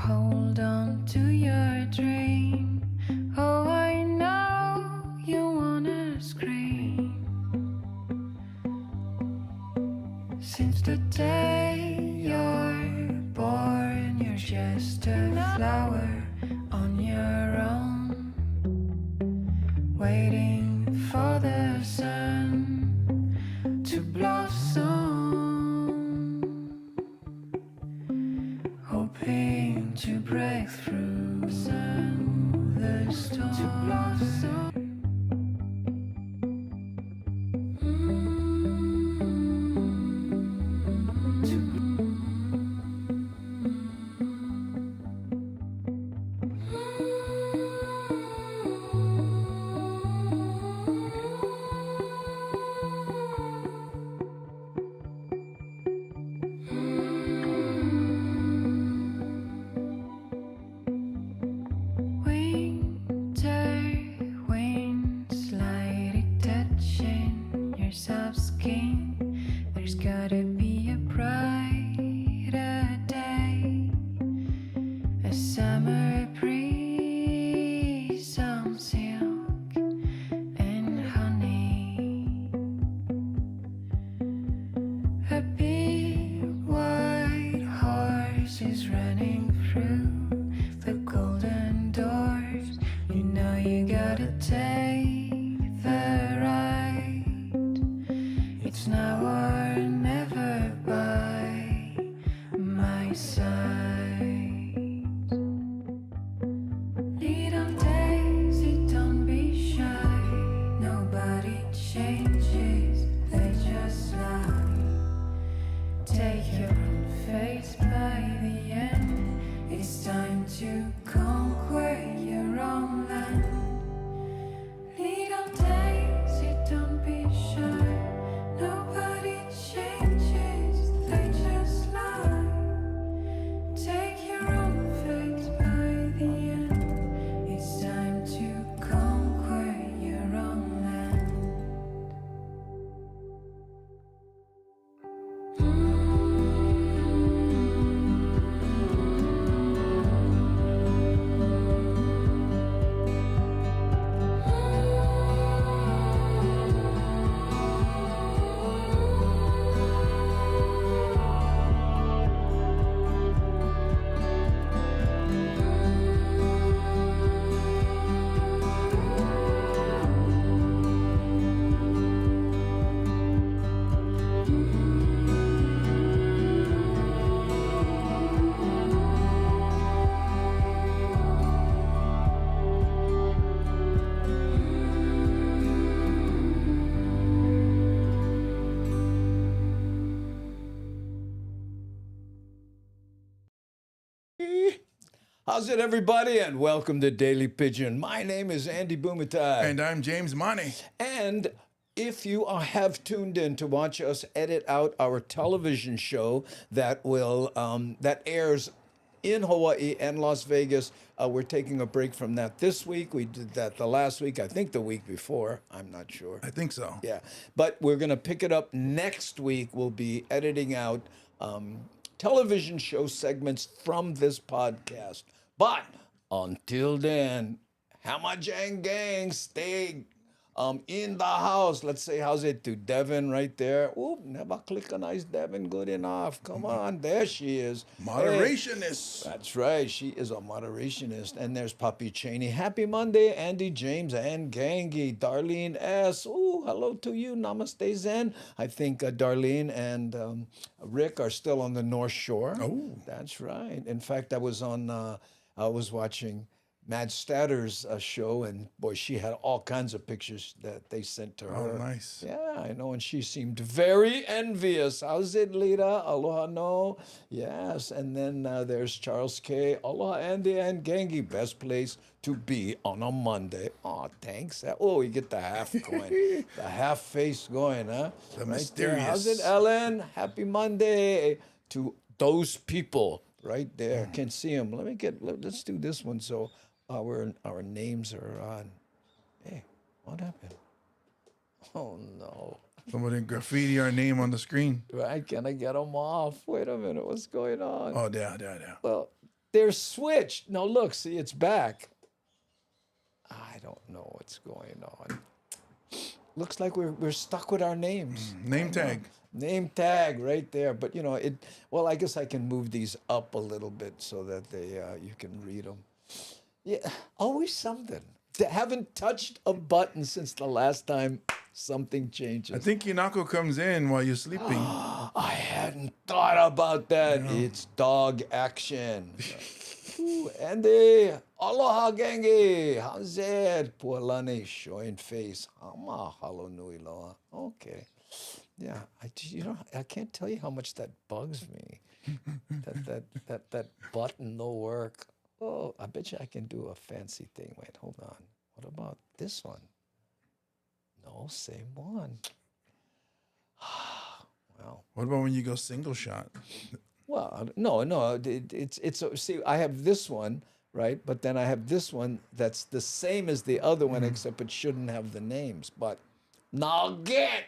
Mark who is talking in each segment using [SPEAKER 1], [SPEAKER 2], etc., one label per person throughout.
[SPEAKER 1] Hold on to your dream. Oh, I know you wanna scream. Since the day you're born, you're just a flower on your own, waiting for the sun to blossom, hoping to break through the storm to blossom.
[SPEAKER 2] How's it, everybody? And welcome to Daily Pidgin. My name is Andy Bumatai.
[SPEAKER 3] And I'm James Money.
[SPEAKER 2] And if you have tuned in to watch us edit out our television show that airs in Hawaii and Las Vegas, we're taking a break from that this week. We did that the last week, I think the week before. I'm not sure.
[SPEAKER 3] I think so.
[SPEAKER 2] Yeah, but we're going to pick it up next week. We'll be editing out television show segments from this podcast. But until then, Hamajang gang, stay in the house. Let's say how's it to Devin right there. Oop, never clickanize Devin good enough. Come on, there she is.
[SPEAKER 3] Moderationist.
[SPEAKER 2] Hey, that's right. She is a moderationist. And there's Papi Cheney. Happy Monday, Andy James and Gangi. Darlene S. Ooh, hello to you. Namaste Zen. I think Darlene and Rick are still on the North Shore.
[SPEAKER 3] Oh.
[SPEAKER 2] That's right. In fact, I was watching Mad Statter's show, and boy, she had all kinds of pictures that they sent to her.
[SPEAKER 3] Oh, nice.
[SPEAKER 2] Yeah, I know, and she seemed very envious. How's it, Lita? Aloha no. Yes, and then there's Charles K. Aloha, Andy and Gangi. Best place to be on a Monday. Oh, thanks. Oh, you get the half coin, the half face going, huh?
[SPEAKER 3] The mysterious.
[SPEAKER 2] There. How's it, Ellen? Happy Monday to those people right there. Can't see them. Let's do this one so our names are on. Hey, what happened? Oh no.
[SPEAKER 3] Somebody graffiti our name on the screen.
[SPEAKER 2] Right? Can I get them off? Wait a minute. What's going on?
[SPEAKER 3] Oh, yeah.
[SPEAKER 2] Well, They're switched. No, look, see, it's back. I don't know what's going on. Looks like we're stuck with our names.
[SPEAKER 3] Name tag.
[SPEAKER 2] Name tag right there. But you know it. Well, I guess I can move these up a little bit so that they you can read them. Yeah, always something. Haven't touched a button since the last time something changes.
[SPEAKER 3] I think Inako comes in while you're sleeping.
[SPEAKER 2] I hadn't thought about that. It's dog action. Ooh, Andy, aloha gengi, how's it? Pualani, showing face. Mahalo nui loa. Okay. Yeah, I can't tell you how much that bugs me. that button no work. Oh, I bet you I can do a fancy thing. Wait, hold on. What about this one? No, same one. Well,
[SPEAKER 3] What about when you go single shot?
[SPEAKER 2] well, no. It's see, I have this one, right? But then I have this one that's the same as the other one, except it shouldn't have the names. But now get.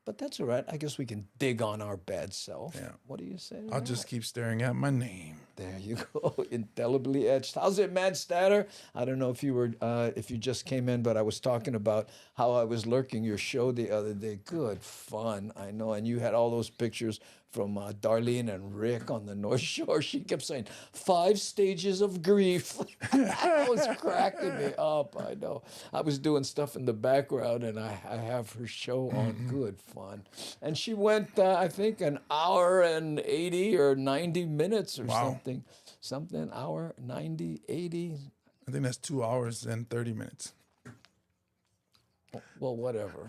[SPEAKER 2] But that's all right. I guess we can dig on our bad self.
[SPEAKER 3] Yeah.
[SPEAKER 2] What do you say? to
[SPEAKER 3] I'll
[SPEAKER 2] that?
[SPEAKER 3] just keep staring at my name.
[SPEAKER 2] There you go, indelibly etched. How's it, Mad Statter? I don't know if you were, if you just came in, but I was talking about how I was lurking your show the other day. Good fun, I know. And you had all those pictures from Darlene and Rick on the North Shore. She kept saying 5 stages of grief. That was cracking me up. I know. I was doing stuff in the background, and I have her show on. Good fun. And she went, I think, an hour and 80 or 90 minutes or
[SPEAKER 3] Wow.
[SPEAKER 2] something, hour, 90, 80.
[SPEAKER 3] I think that's 2 hours and 30 minutes.
[SPEAKER 2] Well, whatever.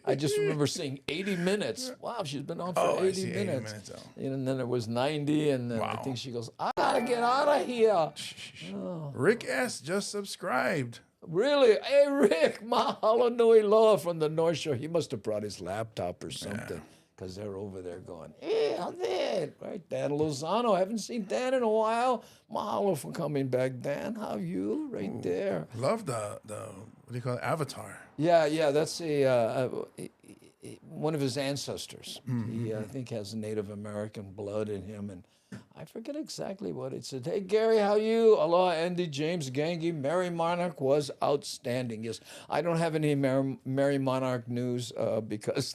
[SPEAKER 2] I just remember seeing 80 minutes. Wow, she's been on for 80
[SPEAKER 3] I see, 80
[SPEAKER 2] minutes.
[SPEAKER 3] minutes.
[SPEAKER 2] And then it was 90, and then I
[SPEAKER 3] Wow.
[SPEAKER 2] think she goes, I gotta get out of here.
[SPEAKER 3] Rick S. just subscribed.
[SPEAKER 2] Really? Hey, Rick, mahalo nui loa from the North Shore. He must have brought his laptop or something, because they're over there going, hey, how's it? Right, Dan Lozano. I haven't seen Dan in a while. Mahalo for coming back, Dan. How you? Right there.
[SPEAKER 3] Love the what do you call it? Avatar.
[SPEAKER 2] Yeah, that's one of his ancestors. He, I think, has Native American blood in him, and I forget exactly what it said. Hey, Gary, how you? Aloha, Andy, James, Gangi. Mary Monarch was outstanding. Yes, I don't have any Mary Monarch news because,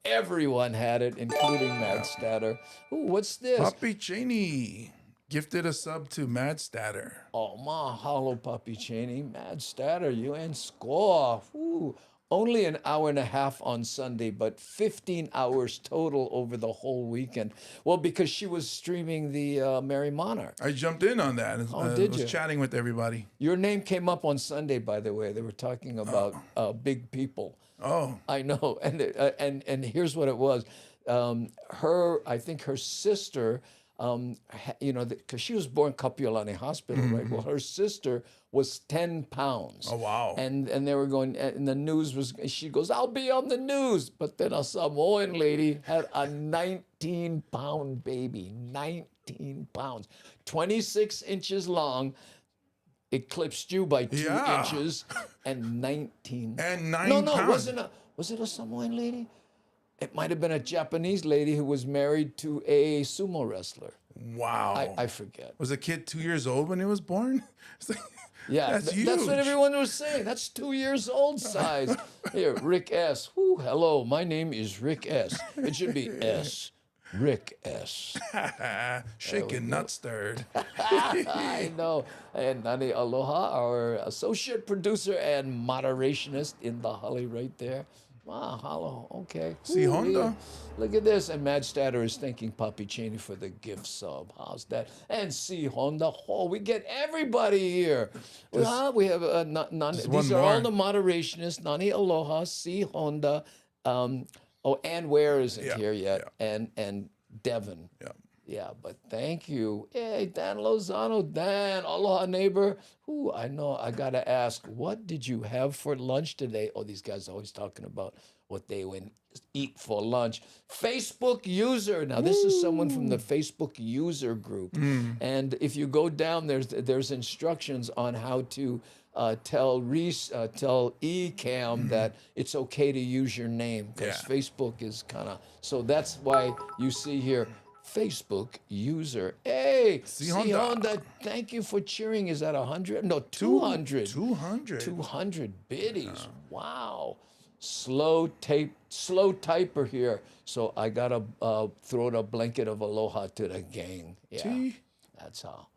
[SPEAKER 2] everyone had it, including Mad Statter. Ooh, what's this?
[SPEAKER 3] Poppy Cheney gifted a sub to Mad Statter.
[SPEAKER 2] Oh, mahalo, Papi Cheney. Mad Statter, you and score. Ooh. Only an hour and a half on Sunday, but 15 hours total over the whole weekend. Well, because she was streaming the Mary Monarch.
[SPEAKER 3] I jumped in on that.
[SPEAKER 2] Did
[SPEAKER 3] was
[SPEAKER 2] you?
[SPEAKER 3] chatting with everybody.
[SPEAKER 2] Your name came up on Sunday, by the way. They were talking about big people.
[SPEAKER 3] Oh,
[SPEAKER 2] I know, and here's what it was. I think her sister, because she was born Kapiolani Hospital, right? Well, her sister was 10 pounds.
[SPEAKER 3] Oh, wow.
[SPEAKER 2] And they were going, and the news was, she goes, I'll be on the news. But then a Samoan lady had a 19-pound baby, 19 pounds, 26 inches long, eclipsed you by 2
[SPEAKER 3] Yeah.
[SPEAKER 2] inches, and 19.
[SPEAKER 3] And 9
[SPEAKER 2] No,
[SPEAKER 3] pounds.
[SPEAKER 2] was it a Samoan lady? It might have been a Japanese lady who was married to a sumo wrestler.
[SPEAKER 3] Wow.
[SPEAKER 2] I forget.
[SPEAKER 3] Was the kid 2 years old when he was born? It's like,
[SPEAKER 2] Yeah,
[SPEAKER 3] that's huge.
[SPEAKER 2] that's what everyone was saying. That's 2 years old size. Here, Rick S. Whew, hello, my name is Rick S. It should be S. Rick S.
[SPEAKER 3] Shaken, not stirred.
[SPEAKER 2] I know. And Nani Aloha, our associate producer and moderationist in the Holly right there. Mahalo. Okay.
[SPEAKER 3] See,
[SPEAKER 2] Ooh,
[SPEAKER 3] Honda.
[SPEAKER 2] yeah. Look at this. And Mad Statter is thanking Papi Cheney for the gift sub. How's that? And see Honda. Oh, we get everybody here. We have these are all
[SPEAKER 3] more.
[SPEAKER 2] the moderationists. Nani Aloha, see Honda. Ann Ware isn't
[SPEAKER 3] Yeah,
[SPEAKER 2] here yet. And Devin.
[SPEAKER 3] Yeah.
[SPEAKER 2] Yeah, but thank you. Hey, Dan Lozano, Dan, aloha neighbor. Ooh, I know, I gotta ask, what did you have for lunch today? Oh, these guys are always talking about what they went eat for lunch. Facebook user. Now, this is someone from the Facebook user group. And if you go down, there's instructions on how to tell Ecamm that it's okay to use your name, because
[SPEAKER 3] Yeah.
[SPEAKER 2] Facebook is kind of, so that's why you see here, Facebook user. Hey,
[SPEAKER 3] Si Honda.
[SPEAKER 2] Honda, thank you for cheering. Is that 100? No, 200.
[SPEAKER 3] 200.
[SPEAKER 2] 200 biddies. Wow. Slow typer here. So I got to throw a blanket of aloha to the gang. Yeah,
[SPEAKER 3] See?
[SPEAKER 2] that's how.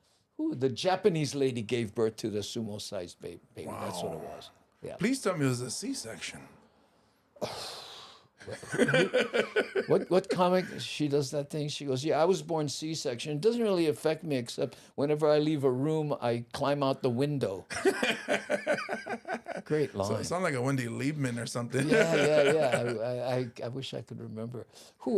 [SPEAKER 2] Ooh, the Japanese lady gave birth to the sumo-sized baby. That's what it was. Yeah.
[SPEAKER 3] Please tell me it was a C-section.
[SPEAKER 2] What comic? She does that thing. She goes, "Yeah, I was born C-section. It doesn't really affect me, except whenever I leave a room, I climb out the window." Great line.
[SPEAKER 3] So it sounds like a Wendy Liebman or something.
[SPEAKER 2] Yeah. I wish I could remember.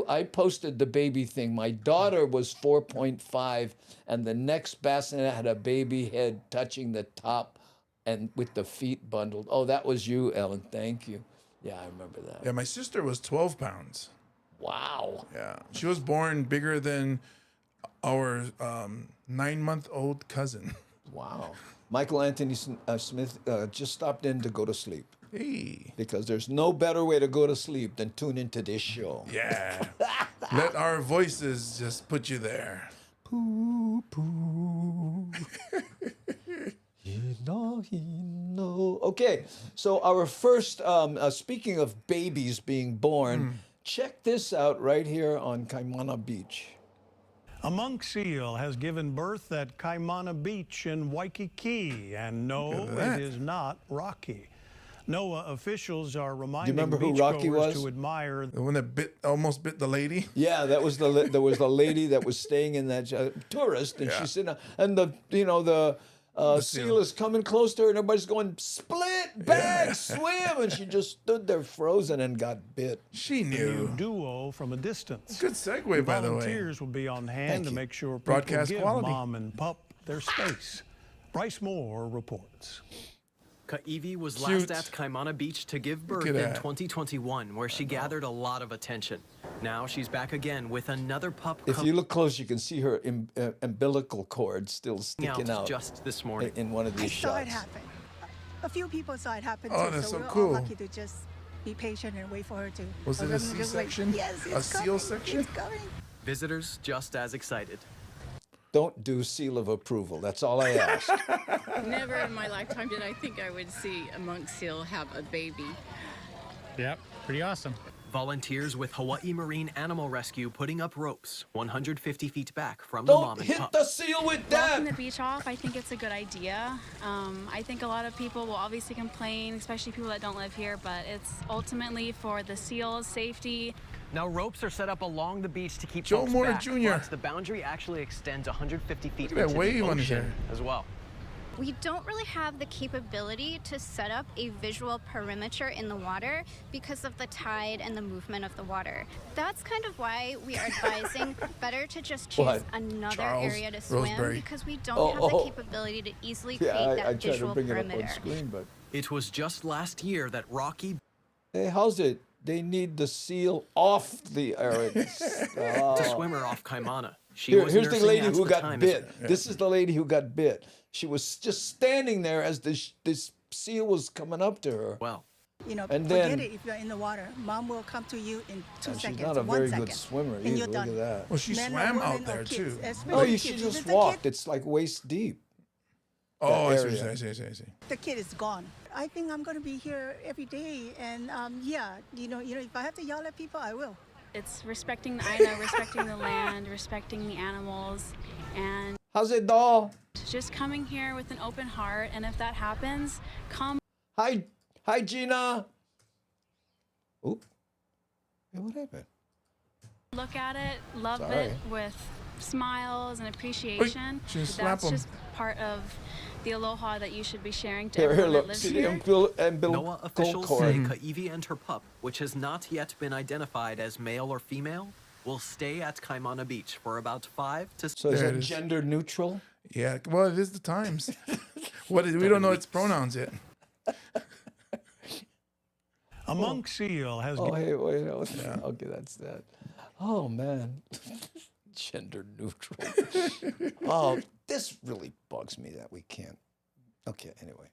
[SPEAKER 2] I posted the baby thing. My daughter was 4.5, and the next bassinet had a baby head touching the top, and with the feet bundled. Oh, that was you, Ellen. Thank you. Yeah, I remember that.
[SPEAKER 3] Yeah, my sister was 12 pounds.
[SPEAKER 2] Wow.
[SPEAKER 3] Yeah. She was born bigger than our 9-month-old cousin.
[SPEAKER 2] Wow. Michael Anthony Smith just stopped in to go to sleep.
[SPEAKER 3] Hey.
[SPEAKER 2] Because there's no better way to go to sleep than tune into this show.
[SPEAKER 3] Yeah. Let our voices just put you there.
[SPEAKER 2] Poo, poo. Okay, so our first, speaking of babies being born, check this out right here on Kaimana Beach.
[SPEAKER 4] A monk seal has given birth at Kaimana Beach in Waikiki, and no, it is not Rocky. NOAA officials are reminding
[SPEAKER 2] remember who Rocky
[SPEAKER 4] beachgoers
[SPEAKER 2] was?
[SPEAKER 4] to admire.
[SPEAKER 3] The one that almost bit the lady.
[SPEAKER 2] Yeah, there was the lady that was staying in that tourist, and she's sitting, and the seal is coming close to her, and everybody's going, "Split, bag, swim," and she just stood there frozen and got bit.
[SPEAKER 3] She
[SPEAKER 4] New
[SPEAKER 3] knew.
[SPEAKER 4] duo from a distance.
[SPEAKER 3] Good segue, by the way.
[SPEAKER 4] Volunteers will be on hand to make sure people
[SPEAKER 3] Broadcast
[SPEAKER 4] give
[SPEAKER 3] quality.
[SPEAKER 4] mom and pup their space. Bryce Moore reports.
[SPEAKER 5] Ka'ivi was
[SPEAKER 3] Cute.
[SPEAKER 5] last at Kaimana Beach to give birth
[SPEAKER 3] at
[SPEAKER 5] in
[SPEAKER 3] that.
[SPEAKER 5] 2021, where she gathered a lot of attention. Now she's back again with another pup
[SPEAKER 2] If you look close, you can see her umbilical cord still sticking out
[SPEAKER 5] just this morning.
[SPEAKER 2] in one of
[SPEAKER 6] I
[SPEAKER 2] these
[SPEAKER 6] saw
[SPEAKER 2] shots.
[SPEAKER 6] it happen. A few people saw it happen
[SPEAKER 3] Oh,
[SPEAKER 6] too,
[SPEAKER 3] that's so
[SPEAKER 6] we're
[SPEAKER 3] cool.
[SPEAKER 6] all lucky to just be patient and wait for her to.
[SPEAKER 3] Was it a
[SPEAKER 6] I'm just like,
[SPEAKER 3] C-section?
[SPEAKER 6] yes,
[SPEAKER 3] A
[SPEAKER 6] it's
[SPEAKER 3] seal
[SPEAKER 6] coming,
[SPEAKER 3] section?
[SPEAKER 6] It's coming.
[SPEAKER 5] Visitors just as excited.
[SPEAKER 2] Don't do seal of approval. That's all I ask.
[SPEAKER 7] Never in my lifetime did I think I would see a monk seal have a baby.
[SPEAKER 8] Yep, pretty awesome.
[SPEAKER 5] Volunteers with Hawaii Marine Animal Rescue putting up ropes 150 feet back from the mom
[SPEAKER 2] Don't
[SPEAKER 5] and
[SPEAKER 2] hit
[SPEAKER 5] pup.
[SPEAKER 2] the seal with
[SPEAKER 9] Walking
[SPEAKER 2] that.
[SPEAKER 9] the beach off, I think it's a good idea. I think a lot of people will obviously complain, especially people that don't live here, but it's ultimately for the seals' safety.
[SPEAKER 5] Now ropes are set up along the beach to keep
[SPEAKER 3] Joe
[SPEAKER 5] folks
[SPEAKER 3] Moore
[SPEAKER 5] back,
[SPEAKER 3] Jr.
[SPEAKER 5] but the boundary actually extends 150 feet
[SPEAKER 3] Look at that
[SPEAKER 5] into
[SPEAKER 3] wave
[SPEAKER 5] the
[SPEAKER 3] on his
[SPEAKER 5] ocean
[SPEAKER 3] hair.
[SPEAKER 5] as well.
[SPEAKER 10] We don't really have the capability to set up a visual perimeter in the water because of the tide and the movement of the water. That's kind of why we are advising better to just choose
[SPEAKER 2] What?
[SPEAKER 10] another
[SPEAKER 3] Charles
[SPEAKER 10] area to swim
[SPEAKER 3] Roseberry.
[SPEAKER 10] because we don't have the
[SPEAKER 2] Oh.
[SPEAKER 10] capability to easily create
[SPEAKER 2] Yeah,
[SPEAKER 10] that
[SPEAKER 2] I tried to
[SPEAKER 10] visual
[SPEAKER 2] bring it up
[SPEAKER 10] perimeter.
[SPEAKER 2] on screen, but
[SPEAKER 5] It was just last year that Rocky
[SPEAKER 2] hey, how's it? They need the seal off the area.
[SPEAKER 5] to swim her off Kaimana. She
[SPEAKER 2] Here,
[SPEAKER 5] was
[SPEAKER 2] here's the
[SPEAKER 5] nursing
[SPEAKER 2] lady
[SPEAKER 5] at
[SPEAKER 2] who
[SPEAKER 5] the
[SPEAKER 2] got
[SPEAKER 5] time
[SPEAKER 2] bit.
[SPEAKER 5] as-
[SPEAKER 2] This is the lady who got bit. She was just standing there as this seal was coming up to her.
[SPEAKER 5] well.
[SPEAKER 6] You know,
[SPEAKER 2] And
[SPEAKER 6] forget
[SPEAKER 2] then-
[SPEAKER 6] it if you're in the water. Mom will come to you in 2
[SPEAKER 2] And
[SPEAKER 6] seconds,
[SPEAKER 2] she's not a
[SPEAKER 6] 1
[SPEAKER 2] very
[SPEAKER 6] second,
[SPEAKER 2] good swimmer
[SPEAKER 6] and
[SPEAKER 2] either.
[SPEAKER 6] you're
[SPEAKER 2] Look
[SPEAKER 6] done.
[SPEAKER 2] at that.
[SPEAKER 3] Well, she
[SPEAKER 6] Men or
[SPEAKER 3] swam
[SPEAKER 6] women
[SPEAKER 3] out
[SPEAKER 6] or
[SPEAKER 3] there
[SPEAKER 6] kids,
[SPEAKER 3] too.
[SPEAKER 6] especially
[SPEAKER 2] Oh, she
[SPEAKER 6] kids.
[SPEAKER 2] just
[SPEAKER 6] If the
[SPEAKER 2] walked.
[SPEAKER 6] kid-
[SPEAKER 2] It's like waist deep.
[SPEAKER 3] Oh, I see,
[SPEAKER 2] area.
[SPEAKER 3] I see.
[SPEAKER 6] The kid is gone. I think I'm going to be here every day, and you know, if I have to yell at people, I will.
[SPEAKER 9] It's respecting the Aina, respecting the land, respecting the animals, and
[SPEAKER 2] How's it, doll?
[SPEAKER 9] just coming here with an open heart. And if that happens, come
[SPEAKER 2] Hi, Gina. Oop. Hey, what happened?
[SPEAKER 9] look at it, love
[SPEAKER 2] Sorry.
[SPEAKER 9] it with smiles and appreciation.
[SPEAKER 3] she didn't slap
[SPEAKER 9] That's
[SPEAKER 3] 'em.
[SPEAKER 9] just part of the aloha that you should be sharing to
[SPEAKER 2] Here,
[SPEAKER 9] everyone that
[SPEAKER 2] look.
[SPEAKER 9] lives
[SPEAKER 2] See the
[SPEAKER 9] here.
[SPEAKER 2] umbilical
[SPEAKER 5] NOAA officials say
[SPEAKER 2] cord.
[SPEAKER 5] Ka'ivi and her pup, which has not yet been identified as male or female, will stay at Kaimana Beach for about 5 to
[SPEAKER 2] So is
[SPEAKER 3] There
[SPEAKER 2] that
[SPEAKER 3] it is.
[SPEAKER 2] gender neutral?
[SPEAKER 3] Yeah, well, it is the times. We don't know its pronouns yet.
[SPEAKER 4] A monk seal has
[SPEAKER 2] Oh, hey, wait. Okay, that's that. Oh, man. Gender neutral. Oh, this really bugs me that we can't. Okay, anyway.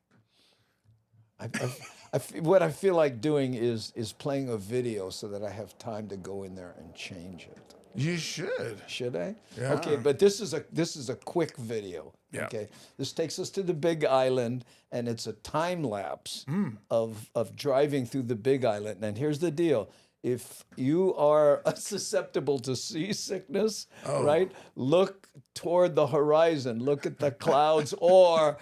[SPEAKER 2] What I feel like doing is playing a video so that I have time to go in there and change it.
[SPEAKER 3] You should.
[SPEAKER 2] Should I?
[SPEAKER 3] Yeah.
[SPEAKER 2] Okay, but this is a quick video.
[SPEAKER 3] Yeah.
[SPEAKER 2] Okay, this takes us to the Big Island, and it's a time lapse of driving through the Big Island. And here's the deal: if you are susceptible to seasickness, right, look toward the horizon, look at the clouds, or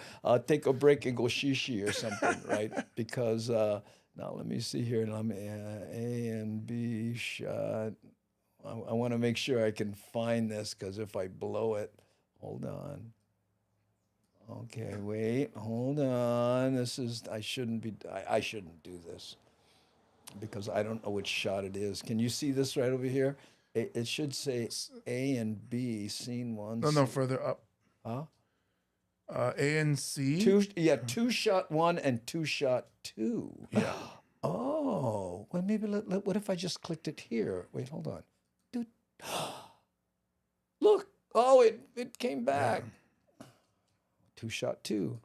[SPEAKER 2] take a break and go shishi or something, right? Because now let me see here. Let me A and B shot. I want to make sure I can find this, because if I blow it, hold on. Okay, wait, hold on. I shouldn't do this, because I don't know which shot it is. Can you see this right over here? It should say A and B, scene one.
[SPEAKER 3] No, further up.
[SPEAKER 2] Huh?
[SPEAKER 3] A and C.
[SPEAKER 2] Two shot one and two shot two.
[SPEAKER 3] Yeah.
[SPEAKER 2] Oh, well, maybe what if I just clicked it here? Wait, hold on. Dude. Look, it came back. Yeah. Two shot two.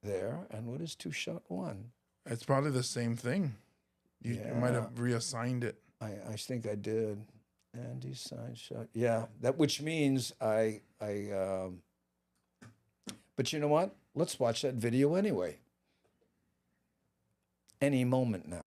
[SPEAKER 2] There, and what is two shot one?
[SPEAKER 3] It's probably the same thing. You might have reassigned it.
[SPEAKER 2] I think I did. And decide shot. Yeah, which means I but you know what? Let's watch that video anyway. Any moment now.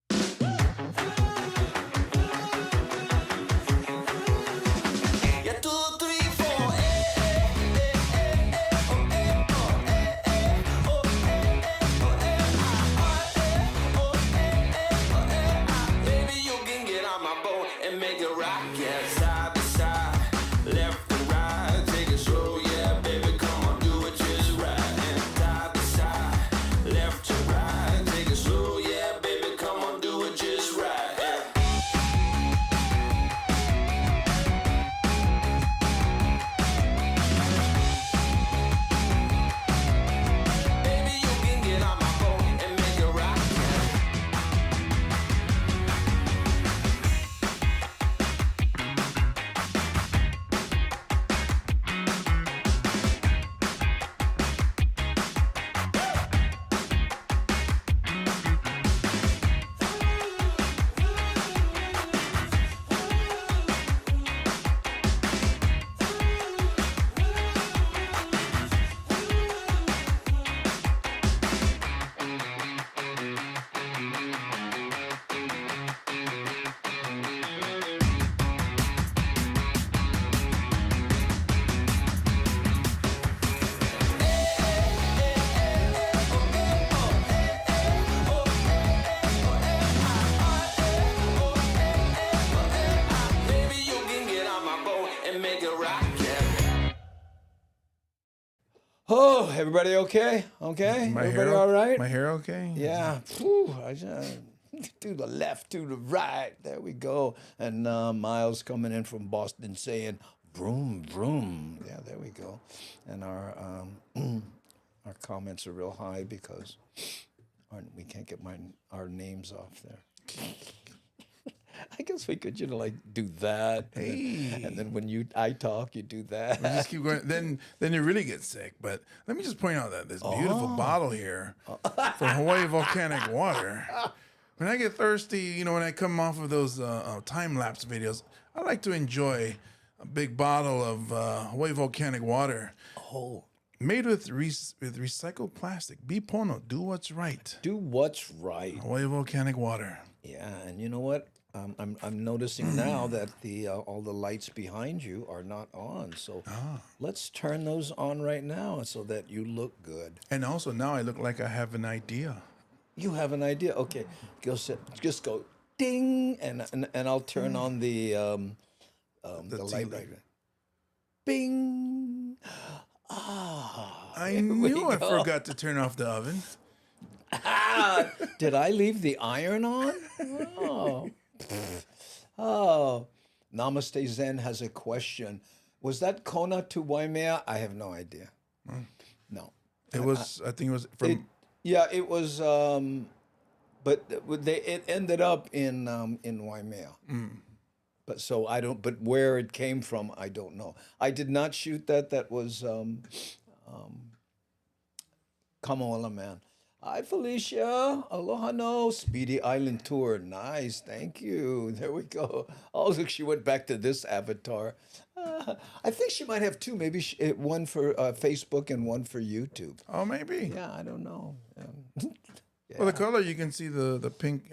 [SPEAKER 2] Oh, everybody okay? Okay? Everybody all right?
[SPEAKER 3] My hair okay?
[SPEAKER 2] Yeah. Whew, I just, to the left, to the right. There we go. And Miles coming in from Boston saying, vroom, vroom. Yeah, there we go. And our our comments are real high because we can't get our names off there. I guess we could, do that. And then when I talk, you do that.
[SPEAKER 3] We just keep going. Then you really get sick. But let me just point out that this beautiful bottle here from Hawaii Volcanic Water. When I get thirsty, when I come off of those time-lapse videos, I like to enjoy a big bottle of Hawaii Volcanic Water.
[SPEAKER 2] Oh.
[SPEAKER 3] Made with recycled plastic. Be Pono. Do what's right.
[SPEAKER 2] Do what's right.
[SPEAKER 3] Hawaii Volcanic Water.
[SPEAKER 2] Yeah, and you know what? I'm noticing now that all the lights behind you are not on. So let's turn those on right now so that you look good.
[SPEAKER 3] And also now I look like I have an idea.
[SPEAKER 2] You have an idea? Okay, just go ding, and I'll turn on the light right there. Bing.
[SPEAKER 3] I knew I forgot to turn off the oven.
[SPEAKER 2] Did I leave the iron on? Oh. Namaste Zen has a question. Was that Kona to Waimea? I have no idea. No.
[SPEAKER 3] It was, I think it was from...
[SPEAKER 2] It was, but it ended up in Waimea. But so I don't, but where it came from, I don't know. I did not shoot that. That was Kamoala Man. Hi, Felicia. Aloha no. Speedy Island Tour. Nice. Thank you. There we go. Oh, look, she went back to this avatar. I think she might have two. Maybe one for Facebook and one for YouTube.
[SPEAKER 3] Oh, maybe.
[SPEAKER 2] Yeah, I don't know.
[SPEAKER 3] Well, the color, you can see the pink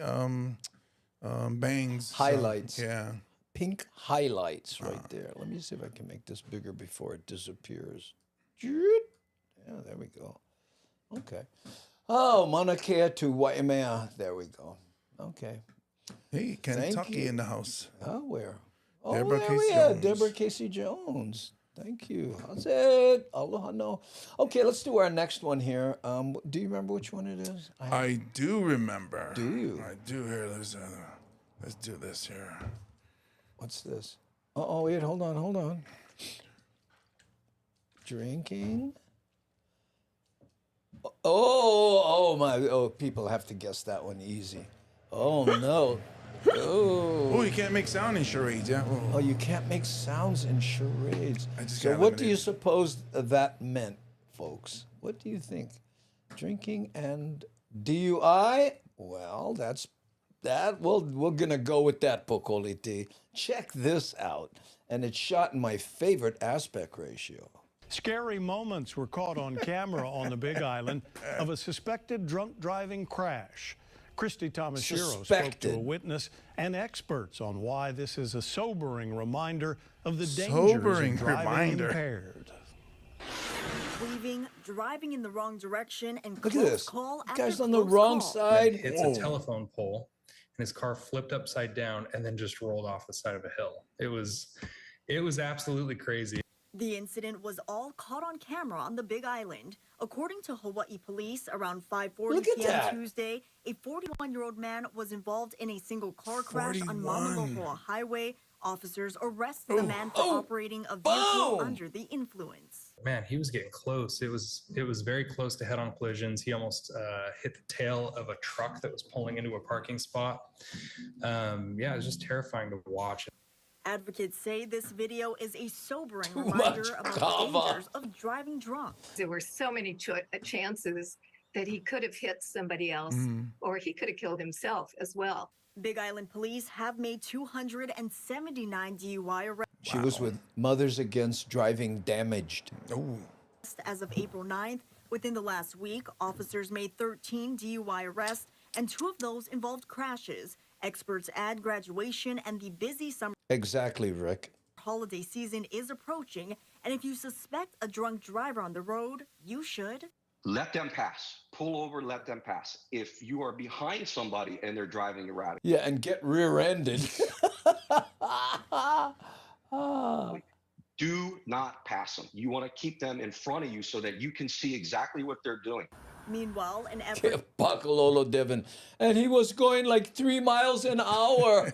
[SPEAKER 3] bangs. so,
[SPEAKER 2] Highlights.
[SPEAKER 3] yeah.
[SPEAKER 2] Pink highlights right there. Let me see if I can make this bigger before it disappears. Yeah, there we go. Okay. Oh, Mauna Kea to Waimea. There we go. Okay.
[SPEAKER 3] Hey, Kentucky in the house.
[SPEAKER 2] Oh, where? Oh,
[SPEAKER 3] Deborah
[SPEAKER 2] there
[SPEAKER 3] Casey
[SPEAKER 2] we are.
[SPEAKER 3] Jones.
[SPEAKER 2] Deborah Casey Jones. Thank you. How's it? Aloha no. Okay, let's do our next one here. Do you remember which one it is?
[SPEAKER 3] I do remember.
[SPEAKER 2] Do you?
[SPEAKER 3] I do here. Let's do this here.
[SPEAKER 2] What's this? Oh, wait, hold on. Drinking. Oh, people have to guess that one easy. Oh, no.
[SPEAKER 3] Oh, you can't make sound in charades, yeah?
[SPEAKER 2] Oh, you can't make sounds in charades. So
[SPEAKER 3] got
[SPEAKER 2] what do you
[SPEAKER 3] eliminated.
[SPEAKER 2] suppose that meant, folks? What do you think? Drinking and DUI? Well, that's that. Well, we're going to go with that, Pokoliti. Check this out. And it's shot in my favorite aspect ratio.
[SPEAKER 4] Scary moments were caught on camera on the Big Island of a suspected drunk driving crash. Christy Tomashiro spoke to
[SPEAKER 2] Suspected.
[SPEAKER 4] a witness and experts on why this is a sobering reminder of the dangers
[SPEAKER 3] Sobering
[SPEAKER 4] of driving
[SPEAKER 3] reminder.
[SPEAKER 4] impaired.
[SPEAKER 11] Weaving, driving in the wrong direction, and
[SPEAKER 2] Look at
[SPEAKER 11] close
[SPEAKER 2] this.
[SPEAKER 11] call
[SPEAKER 2] You
[SPEAKER 11] after
[SPEAKER 2] guys on the
[SPEAKER 11] close
[SPEAKER 2] wrong
[SPEAKER 11] call.
[SPEAKER 2] side.
[SPEAKER 12] Hits a telephone pole, and his car flipped upside down and then just rolled off the side of a hill. It was absolutely crazy.
[SPEAKER 11] The incident was all caught on camera on the Big Island. According to Hawaii police, around 5:40
[SPEAKER 2] Look at
[SPEAKER 11] p.m.
[SPEAKER 2] that.
[SPEAKER 11] Tuesday, a 41-year-old man was involved in a single car crash on
[SPEAKER 3] 41.
[SPEAKER 11] Mauna Loa Highway. Officers arrested the man for operating a vehicle
[SPEAKER 2] boom.
[SPEAKER 11] under the influence.
[SPEAKER 12] Man, he was getting close. It was very close to head-on collisions. He almost hit the tail of a truck that was pulling into a parking spot. Yeah, it was just terrifying to watch.
[SPEAKER 11] Advocates say this video is a sobering
[SPEAKER 2] Too
[SPEAKER 11] reminder
[SPEAKER 2] much
[SPEAKER 11] about the
[SPEAKER 2] kava.
[SPEAKER 11] dangers of driving drunk.
[SPEAKER 13] There were so many chances that he could have hit somebody else or he could have killed himself as well.
[SPEAKER 11] Big Island police have made 279 DUI arrests.
[SPEAKER 2] She was with Mothers Against Driving Damaged.
[SPEAKER 3] Oh.
[SPEAKER 11] As of April 9th, within the last week, officers made 13 DUI arrests, and 2 of those involved crashes. Experts add graduation and the busy summer
[SPEAKER 2] Exactly, Rick.
[SPEAKER 11] holiday season is approaching, and if you suspect a drunk driver on the road, you should.
[SPEAKER 14] Let them pass. Pull over, let them pass. If you are behind somebody and they're driving erratic,
[SPEAKER 2] Yeah, and get rear-ended.
[SPEAKER 14] do not pass them. You want to keep them in front of you so that you can see exactly what they're doing.
[SPEAKER 11] Meanwhile, an effort
[SPEAKER 2] Pakalolo Devon. And he was going like 3 miles an hour.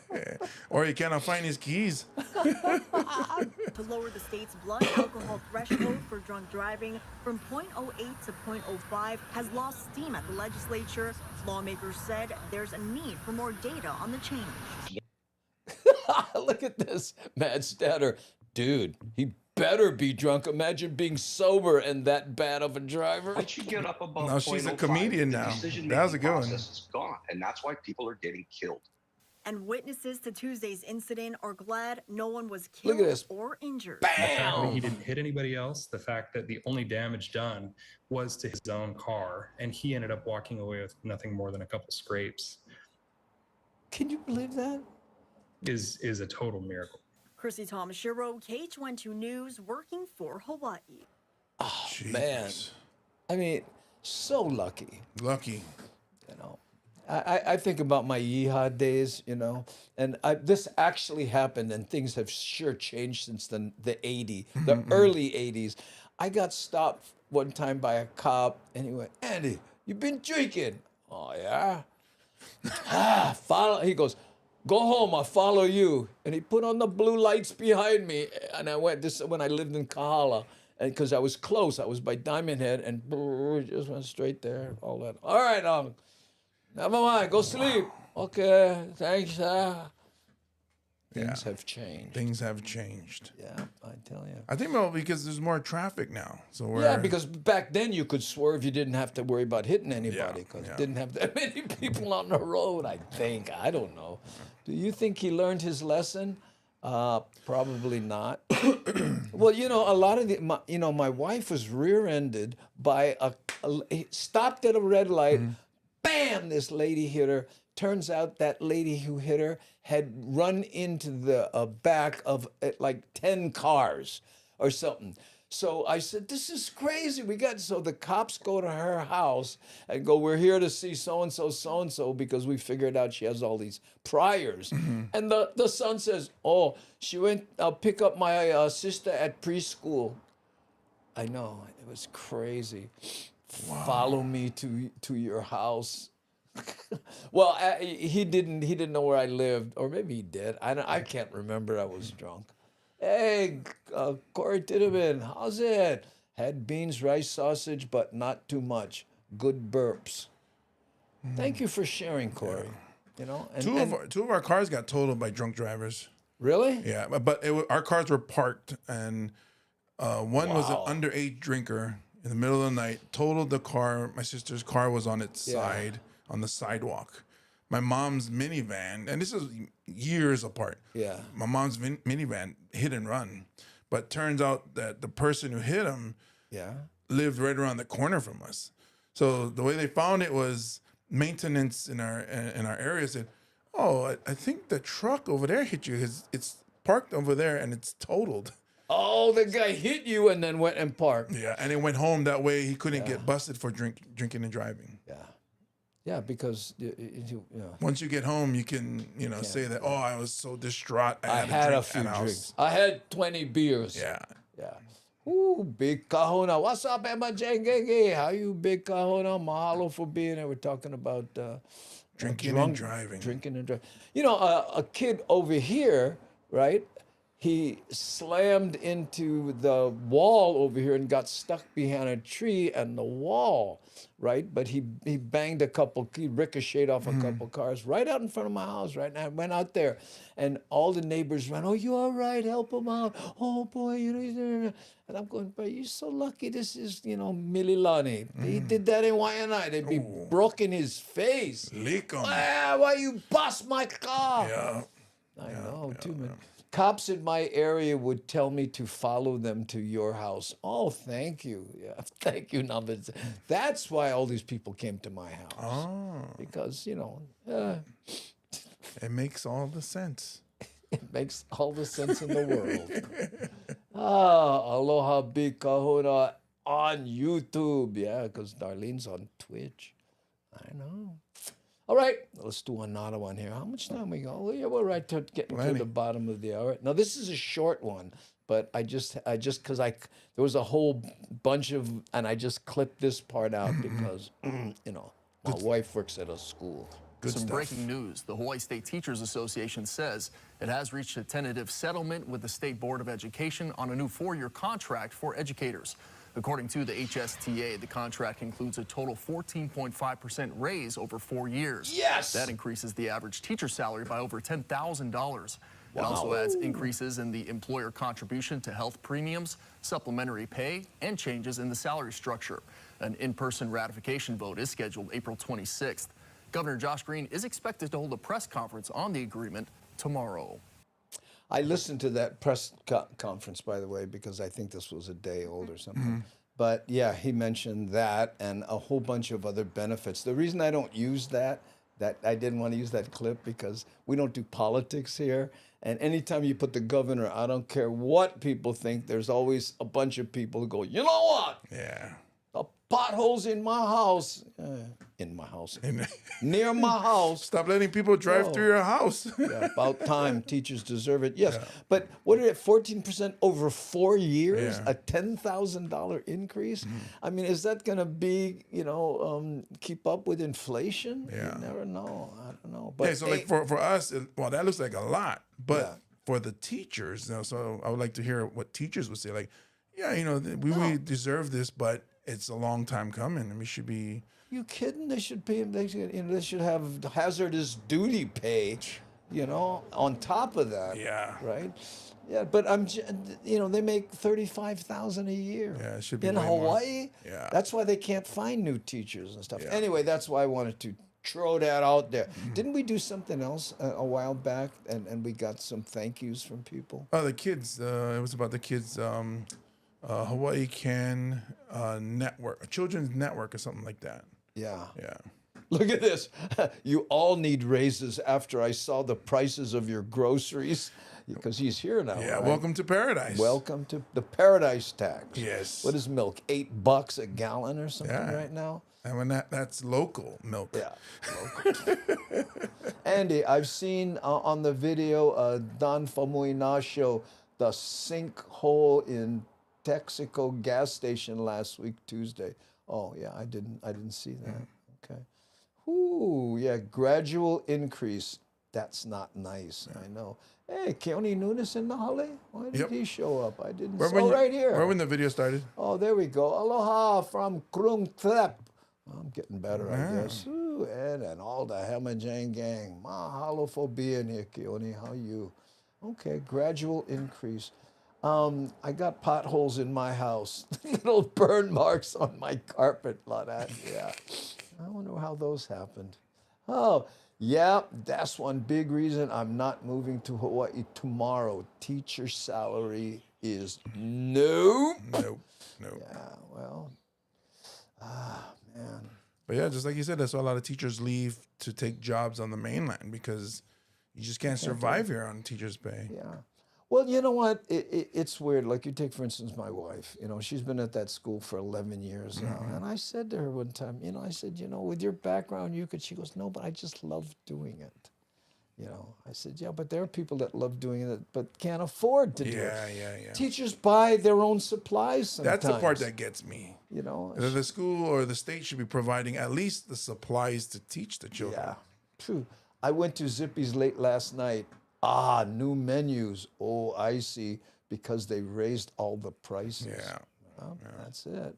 [SPEAKER 3] Or he cannot find his keys.
[SPEAKER 11] to lower the state's blood alcohol threshold for drunk driving from 0.08 to 0.05 has lost steam at the legislature. Lawmakers said there's a need for more data on the change.
[SPEAKER 2] Look at this. Mad Statter. Dude, he better be drunk. Imagine being sober and that bad of a driver.
[SPEAKER 14] Once you get up above
[SPEAKER 3] No, she's a
[SPEAKER 14] 0.05,
[SPEAKER 3] comedian
[SPEAKER 14] the
[SPEAKER 3] now.
[SPEAKER 14] decision-making
[SPEAKER 3] That was a good one.
[SPEAKER 14] process is gone, and that's why people are getting killed.
[SPEAKER 11] And witnesses to Tuesday's incident are glad no one was killed
[SPEAKER 2] Look at this.
[SPEAKER 11] or injured.
[SPEAKER 12] The fact that he didn't hit anybody else, the fact that the only damage done was to his own car, and he ended up walking away with nothing more than a couple scrapes,
[SPEAKER 2] Can you believe that?
[SPEAKER 12] is a total miracle.
[SPEAKER 11] Chrissy Tomashiro, KH12 News, working for Hawaii.
[SPEAKER 2] Oh,
[SPEAKER 3] Jeez.
[SPEAKER 2] man. I mean, so lucky.
[SPEAKER 3] Lucky.
[SPEAKER 2] You know, I think about my yeehaw days, you know, and this actually happened, and things have sure changed since the early 80s. I got stopped one time by a cop, and he went, "Andy, you've been drinking." Oh, yeah? Follow. He goes, "Go home, I'll follow you." And he put on the blue lights behind me, and I went, this is when I lived in Kahala, and because I was close, I was by Diamond Head, and just went straight there, all that. All right, never mind, go sleep. Okay, thanks. Things have changed.
[SPEAKER 3] Things have changed.
[SPEAKER 2] Yeah, I tell you.
[SPEAKER 3] I think because there's more traffic now. So
[SPEAKER 2] Yeah, because back then you could swerve. You didn't have to worry about hitting anybody because didn't have that many people on the road, I think. I don't know. Do you think he learned his lesson? Probably not. Well, you know, a lot of my wife was rear-ended by stopped at a red light. Bam! This lady hit her. Turns out that lady who hit her had run into the back of like 10 cars or something. So I said, this is crazy. So the cops go to her house and go, we're here to see so-and-so, because we figured out she has all these priors. And the son says, oh, she went pick up my sister at preschool. I know, it was crazy. Wow. Follow me to your house. Well, he didn't know where I lived, or maybe he did. I can't remember. I was drunk. Hey, Corey Titterman, how's it? Had beans, rice, sausage, but not too much. Good burps. Thank you for sharing, Corey. You know,
[SPEAKER 3] two of our cars got totaled by drunk drivers.
[SPEAKER 2] Really?
[SPEAKER 3] Yeah, but our cars were parked, and one was an underage drinker in the middle of the night. Totaled the car. My sister's car was on its side. On the sidewalk. My mom's minivan, and this is years apart.
[SPEAKER 2] Yeah.
[SPEAKER 3] My mom's minivan hit and run, but turns out that the person who hit him lived right around the corner from us. So the way they found it was maintenance in our area said, "Oh, I think the truck over there hit you. It's parked over there and it's totaled."
[SPEAKER 2] Oh, the guy hit you and then went and parked.
[SPEAKER 3] Yeah, and it went home that way. He couldn't get busted for drinking and driving.
[SPEAKER 2] Yeah. Yeah, because
[SPEAKER 3] once you get home, you can say that. Oh, I was so distraught.
[SPEAKER 2] I had a few drinks. I had 20 beers.
[SPEAKER 3] Yeah.
[SPEAKER 2] Ooh, Big Kahuna. What's up, Emma Jengenge? How you, Big Kahuna? Mahalo for being here. We're talking about
[SPEAKER 3] drinking and driving.
[SPEAKER 2] Drinking and driving. You know, a kid over here, right? He slammed into the wall over here and got stuck behind a tree and the wall, right? But he banged he ricocheted off a couple cars right out in front of my house, right? And I went out there and all the neighbors ran, oh, you all right? Help him out. Oh, boy, and I'm going, but you're so lucky. This is, Mililani. He did that in Waianae. They'd be broken his face.
[SPEAKER 3] Lick him.
[SPEAKER 2] Why you bust my car?
[SPEAKER 3] Yeah.
[SPEAKER 2] I know, too many. Cops in my area would tell me to follow them to your house. Oh, thank you. Yeah, thank you, Numbers. That's why all these people came to my house.
[SPEAKER 3] Oh.
[SPEAKER 2] Because,
[SPEAKER 3] it makes all the sense.
[SPEAKER 2] It makes all the sense in the world. Aloha Big Kahuna on YouTube. Yeah, because Darlene's on Twitch. I know. All right, let's do another one here. How much time we got? Well, yeah, we're right to getting to the bottom of the hour. Now, this is a short one, but I just because there was a whole bunch of, and I just clipped this part out because, my wife works at a school.
[SPEAKER 15] Some breaking news. The Hawaii State Teachers Association says it has reached a tentative settlement with the State Board of Education on a new 4-year contract for educators. According to the HSTA, the contract includes a total 14.5% raise over 4 years.
[SPEAKER 2] Yes!
[SPEAKER 15] That increases the average teacher salary by over $10,000. It also adds increases in the employer contribution to health premiums, supplementary pay, and changes in the salary structure. An in-person ratification vote is scheduled April 26th. Governor Josh Green is expected to hold a press conference on the agreement tomorrow.
[SPEAKER 2] I listened to that press conference, by the way, because I think this was a day old or something. But yeah, he mentioned that and a whole bunch of other benefits. The reason I don't use that I didn't want to use that clip because we don't do politics here. And anytime you put the governor, I don't care what people think, there's always a bunch of people who go, you know what?
[SPEAKER 3] Yeah.
[SPEAKER 2] The potholes in my house. Near my house.
[SPEAKER 3] Stop letting people drive through your house.
[SPEAKER 2] Yeah, about time. Teachers deserve it. Yes. Yeah. But what are it, 14% over 4 years? Yeah. A $10,000 increase? I mean, is that going to be, keep up with inflation?
[SPEAKER 3] Yeah.
[SPEAKER 2] You never know. I don't know. But
[SPEAKER 3] so like for us, that looks like a lot. But for the teachers, so I would like to hear what teachers would say. Like, we deserve this, but it's a long time coming, and we should be.
[SPEAKER 2] You kidding? They should pay. They should have hazardous duty pay. you know, on top of that.
[SPEAKER 3] Yeah.
[SPEAKER 2] Right? Yeah, but they make 35,000 a year.
[SPEAKER 3] Yeah, it should be
[SPEAKER 2] in
[SPEAKER 3] way more.
[SPEAKER 2] Hawaii.
[SPEAKER 3] Yeah.
[SPEAKER 2] That's why they can't find new teachers and stuff.
[SPEAKER 3] Yeah.
[SPEAKER 2] Anyway, that's why I wanted to throw that out there. Didn't we do something else a while back, and we got some thank yous from people?
[SPEAKER 3] Oh, the kids. It was about the kids. Hawaii Can Network, a children's network, or something like that.
[SPEAKER 2] Yeah.
[SPEAKER 3] Yeah.
[SPEAKER 2] Look at this. You all need raises after I saw the prices of your groceries. Because he's here now.
[SPEAKER 3] Yeah,
[SPEAKER 2] right?
[SPEAKER 3] welcome to paradise.
[SPEAKER 2] Welcome to the paradise tax.
[SPEAKER 3] Yes.
[SPEAKER 2] What is milk? $8 a gallon or something
[SPEAKER 3] Yeah.
[SPEAKER 2] right now?
[SPEAKER 3] And when that's local milk.
[SPEAKER 2] Yeah. Local. Andy, I've seen on the video Don Famuina show the sinkhole in Texaco gas station last week, Tuesday. Oh yeah, I didn't see that. Okay. Ooh, yeah, gradual increase. That's not nice. I know. Hey, Keone Nunes in the Holly? Why did he show up? I didn't see. Oh, right here.
[SPEAKER 3] Where when the video started?
[SPEAKER 2] Oh, there we go. Aloha from Krung Thep. I'm getting better, I guess. Ooh, and all the Hemajang gang. Mahalo for being here, Keone. How you? Okay, gradual increase. I got potholes in my house. Little burn marks on my carpet. Yeah. I wonder how those happened. Oh, yeah, that's one big reason I'm not moving to Hawaii tomorrow. Teacher salary is nope.
[SPEAKER 3] Nope.
[SPEAKER 2] Yeah, well, man.
[SPEAKER 3] But yeah, just like you said, that's why a lot of teachers leave to take jobs on the mainland because you just can't survive here on teachers' pay.
[SPEAKER 2] Yeah. Well, you know what? It's weird. Like you take, for instance, my wife. You know, she's been at that school for 11 years now. And I said to her one time, I said, with your background, you could. She goes, no, but I just love doing it. I said, yeah, but there are people that love doing it but can't afford to do it.
[SPEAKER 3] Yeah.
[SPEAKER 2] Teachers buy their own supplies sometimes.
[SPEAKER 3] That's the part that gets me. The school or the state should be providing at least the supplies to teach the children.
[SPEAKER 2] Yeah, true. I went to Zippy's late last night. New menus. Oh, I see. Because they raised all the prices.
[SPEAKER 3] Yeah.
[SPEAKER 2] Well, that's it.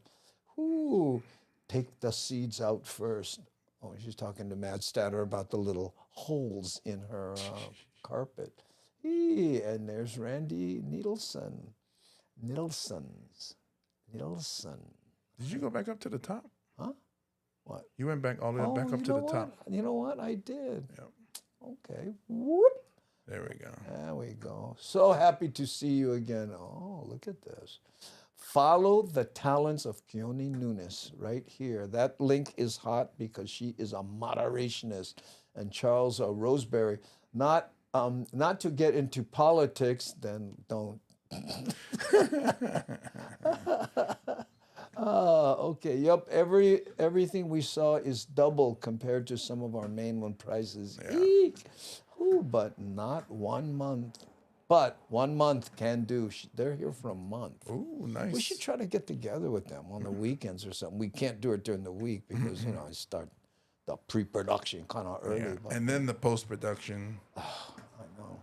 [SPEAKER 2] Ooh, take the seeds out first. Oh, she's talking to Matt Statter about the little holes in her carpet. And there's Randy Needleson. Needleson.
[SPEAKER 3] Did you go back up to the top?
[SPEAKER 2] Huh? What?
[SPEAKER 3] You went back all the way back up to the top.
[SPEAKER 2] You know what? I did.
[SPEAKER 3] Yep.
[SPEAKER 2] Okay. Whoop.
[SPEAKER 3] There we go.
[SPEAKER 2] There we go. So happy to see you again. Oh, look at this. Follow the talents of Keone Nunes right here. That link is hot because she is a moderationist. And Charles Roseberry, not to get into politics, then don't. Okay. Yep. Everything we saw is double compared to some of our mainland prices.
[SPEAKER 3] Yeah.
[SPEAKER 2] Eek. Ooh, but not 1 month. But 1 month can do. They're here for a month.
[SPEAKER 3] Ooh, nice.
[SPEAKER 2] We should try to get together with them on the weekends or something. We can't do it during the week because I start the pre-production kind of early.
[SPEAKER 3] Yeah.
[SPEAKER 2] But,
[SPEAKER 3] And then the post-production.
[SPEAKER 2] I know.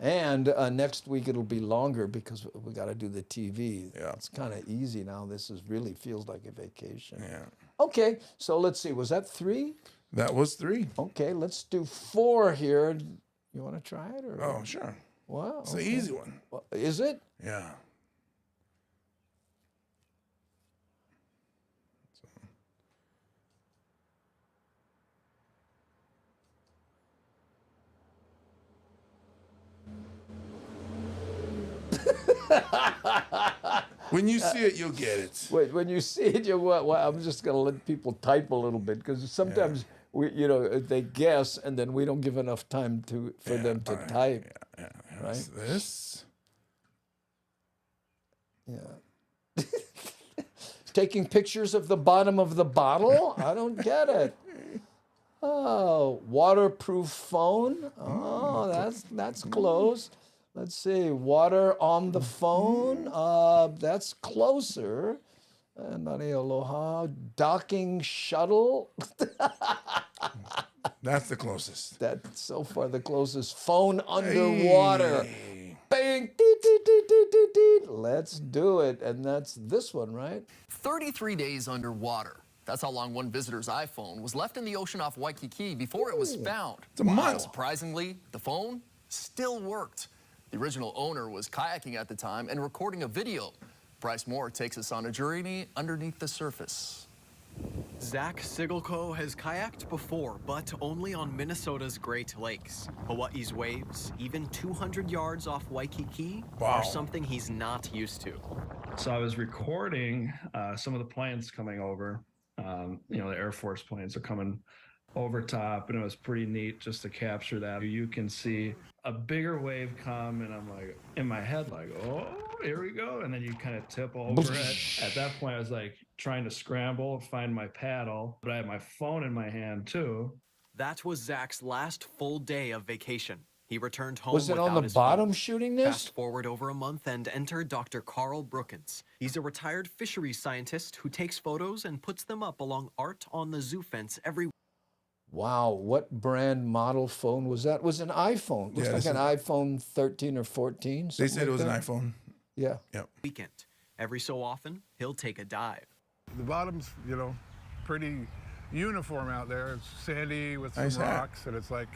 [SPEAKER 2] And next week it'll be longer because we got to do the TV.
[SPEAKER 3] Yeah.
[SPEAKER 2] It's kind of easy now. This really feels like a vacation.
[SPEAKER 3] Yeah.
[SPEAKER 2] Okay, so let's see. Was that 3?
[SPEAKER 3] That was 3.
[SPEAKER 2] Okay, let's do 4 here. You want to try it? Or?
[SPEAKER 3] Oh, sure.
[SPEAKER 2] Wow.
[SPEAKER 3] It's an easy one.
[SPEAKER 2] Well, is it?
[SPEAKER 3] Yeah. When you see it, you'll get it.
[SPEAKER 2] Wait, when you see it, well, I'm just going to let people type a little bit because sometimes they guess and then we don't give enough time for them to type.
[SPEAKER 3] Yeah.
[SPEAKER 2] Right?
[SPEAKER 3] What's this?
[SPEAKER 2] Yeah. Taking pictures of the bottom of the bottle? I don't get it. Oh, waterproof phone? Oh, that's close. Let's see, water on the phone? That's closer. Nani aloha. Docking shuttle?
[SPEAKER 3] That's the closest.
[SPEAKER 2] That's so far the closest. Phone underwater.
[SPEAKER 3] Hey.
[SPEAKER 2] Bang, deet, deet, deet, deet, deet, deet. Let's do it. And that's this one, right?
[SPEAKER 15] 33 days underwater. That's how long one visitor's iPhone was left in the ocean off Waikiki before it was found.
[SPEAKER 3] It's a month.
[SPEAKER 15] Surprisingly, the phone still worked. The original owner was kayaking at the time and recording a video. Bryce Moore takes us on a journey underneath the surface.
[SPEAKER 5] Zach Sigelko has kayaked before, but only on Minnesota's Great Lakes. Hawaii's waves, even 200 yards off Waikiki, are something he's not used to.
[SPEAKER 16] So I was recording some of the planes coming over. The Air Force planes are coming over top, and it was pretty neat just to capture that. You can see a bigger wave come, and I'm like, in my head, like, oh, here we go. And then you kind of tip over it. At that point, I was like trying to scramble, find my paddle, but I had my phone in my hand too.
[SPEAKER 5] That was Zach's last full day of vacation. He returned home.
[SPEAKER 2] Was it on the bottom shooting this?
[SPEAKER 5] Fast forward over a month and enter Dr. Carl Brookins. He's a retired fisheries scientist who takes photos and puts them up along art on the zoo fence every.
[SPEAKER 2] Wow, what brand model phone was that? It was an iPhone. Looks like an iPhone 13 or 14.
[SPEAKER 3] They said it was
[SPEAKER 2] that.
[SPEAKER 3] an iPhone.
[SPEAKER 2] Yeah.
[SPEAKER 5] Weekend. Every so often, he'll take a dive.
[SPEAKER 17] The bottom's, pretty uniform out there. It's sandy with some
[SPEAKER 3] Nice hat.
[SPEAKER 17] rocks, and it's like,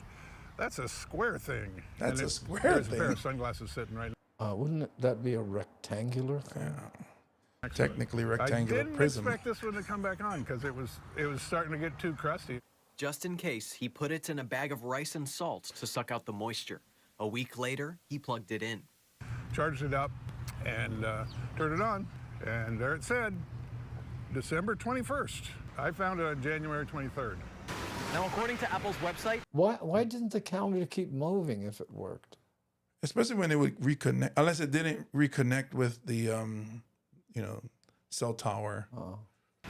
[SPEAKER 17] that's a square thing.
[SPEAKER 3] That's
[SPEAKER 17] And
[SPEAKER 3] a square
[SPEAKER 17] there's
[SPEAKER 3] thing.
[SPEAKER 17] a pair of sunglasses sitting right
[SPEAKER 2] Wouldn't that be a rectangular thing?
[SPEAKER 17] next to it.
[SPEAKER 3] Technically rectangular
[SPEAKER 17] I didn't
[SPEAKER 3] prism.
[SPEAKER 17] expect this one to come back on because it was starting to get too crusty.
[SPEAKER 5] Just in case, he put it in a bag of rice and salt to suck out the moisture. A week later, he plugged it in.
[SPEAKER 17] Charged it up and turned it on, and there it said, December 21st. I found it on January 23rd.
[SPEAKER 5] Now, according to Apple's website,
[SPEAKER 2] Why didn't the calendar keep moving if it worked?
[SPEAKER 3] Especially when it would reconnect, unless it didn't reconnect with the, cell tower.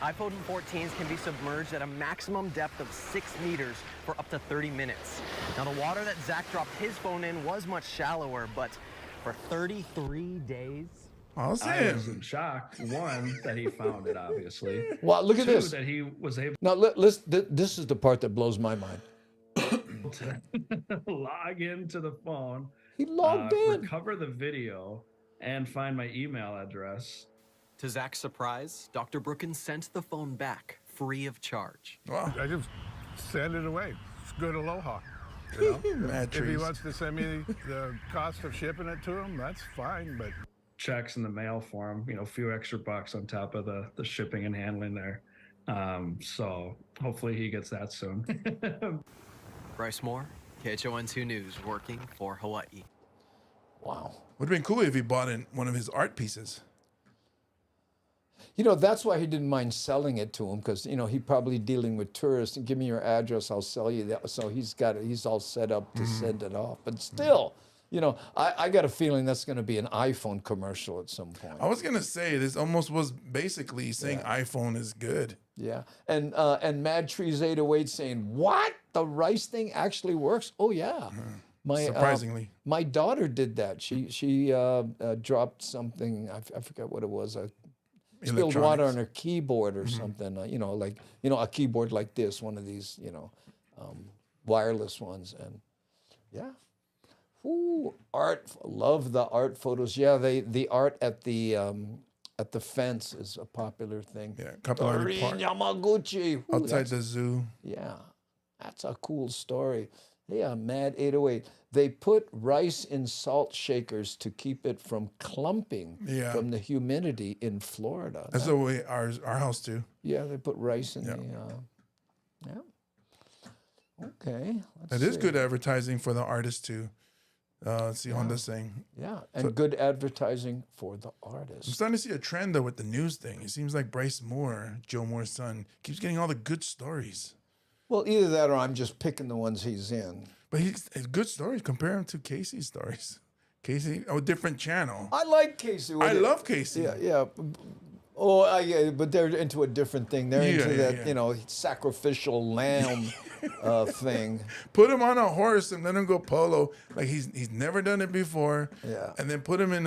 [SPEAKER 5] iPhone 14s can be submerged at a maximum depth of 6 meters for up to 30 minutes. Now, the water that Zach dropped his phone in was much shallower, but for 33 days...
[SPEAKER 16] I was in shock. One, that he found it, obviously.
[SPEAKER 2] Wow, look at
[SPEAKER 16] Two,
[SPEAKER 2] this.
[SPEAKER 16] that he was able
[SPEAKER 2] Now, this is the part that blows my mind.
[SPEAKER 16] to log into the phone.
[SPEAKER 2] He logged in.
[SPEAKER 16] Recover the video, and find my email address.
[SPEAKER 5] To Zach's surprise, Dr. Brookins sent the phone back, free of charge.
[SPEAKER 17] Wow. I just send it away. It's good aloha.
[SPEAKER 3] Mad
[SPEAKER 17] If he
[SPEAKER 3] trees.
[SPEAKER 17] wants to send me the cost of shipping it to him, that's fine, but
[SPEAKER 16] Checks in the mail for him, a few extra bucks on top of the shipping and handling there. So hopefully he gets that soon.
[SPEAKER 5] Bryce Moore, KHON2 News, working for Hawaii.
[SPEAKER 2] Wow.
[SPEAKER 3] Would have been cool if he bought in one of his art pieces.
[SPEAKER 2] That's why he didn't mind selling it to him, because he probably dealing with tourists and give me your address, I'll sell you that. So he's all set up to send it off. But still, I got a feeling that's going to be an iPhone commercial at some point.
[SPEAKER 3] I was gonna say this almost was basically saying iPhone is good.
[SPEAKER 2] Yeah, and Mad Trees 808 saying, "What? The rice thing actually works?" Oh yeah.
[SPEAKER 3] Surprisingly,
[SPEAKER 2] my daughter did that. She dropped something. I forget what it was. Spilled water on her keyboard or something. A keyboard like this, one of these, wireless ones, and yeah. Ooh, art. Love the art photos. Yeah, the art at the fence is a popular thing.
[SPEAKER 3] Yeah, Capillary Park.
[SPEAKER 2] Yamaguchi. Ooh,
[SPEAKER 3] Outside the zoo.
[SPEAKER 2] Yeah, that's a cool story. Yeah, Mad 808. They put rice in salt shakers to keep it from clumping from the humidity in Florida.
[SPEAKER 3] That's the way our house too.
[SPEAKER 2] Yeah, they put rice in the. Okay.
[SPEAKER 3] That is good advertising for the artist too. Let's see Honda's saying.
[SPEAKER 2] Yeah, and good advertising for the artist.
[SPEAKER 3] I'm starting to see a trend though with the news thing. It seems like Bryce Moore, Joe Moore's son, keeps getting all the good stories.
[SPEAKER 2] Well, either that or I'm just picking the ones he's in.
[SPEAKER 3] But he's good stories. Compare him to Casey's stories. Casey, different channel.
[SPEAKER 2] I like Casey.
[SPEAKER 3] I love Casey.
[SPEAKER 2] Yeah. Oh, yeah, but they're into a different thing. They're into that, sacrificial lamb thing.
[SPEAKER 3] Put him on a horse and let him go polo. Like he's never done it before.
[SPEAKER 2] Yeah.
[SPEAKER 3] And then put him in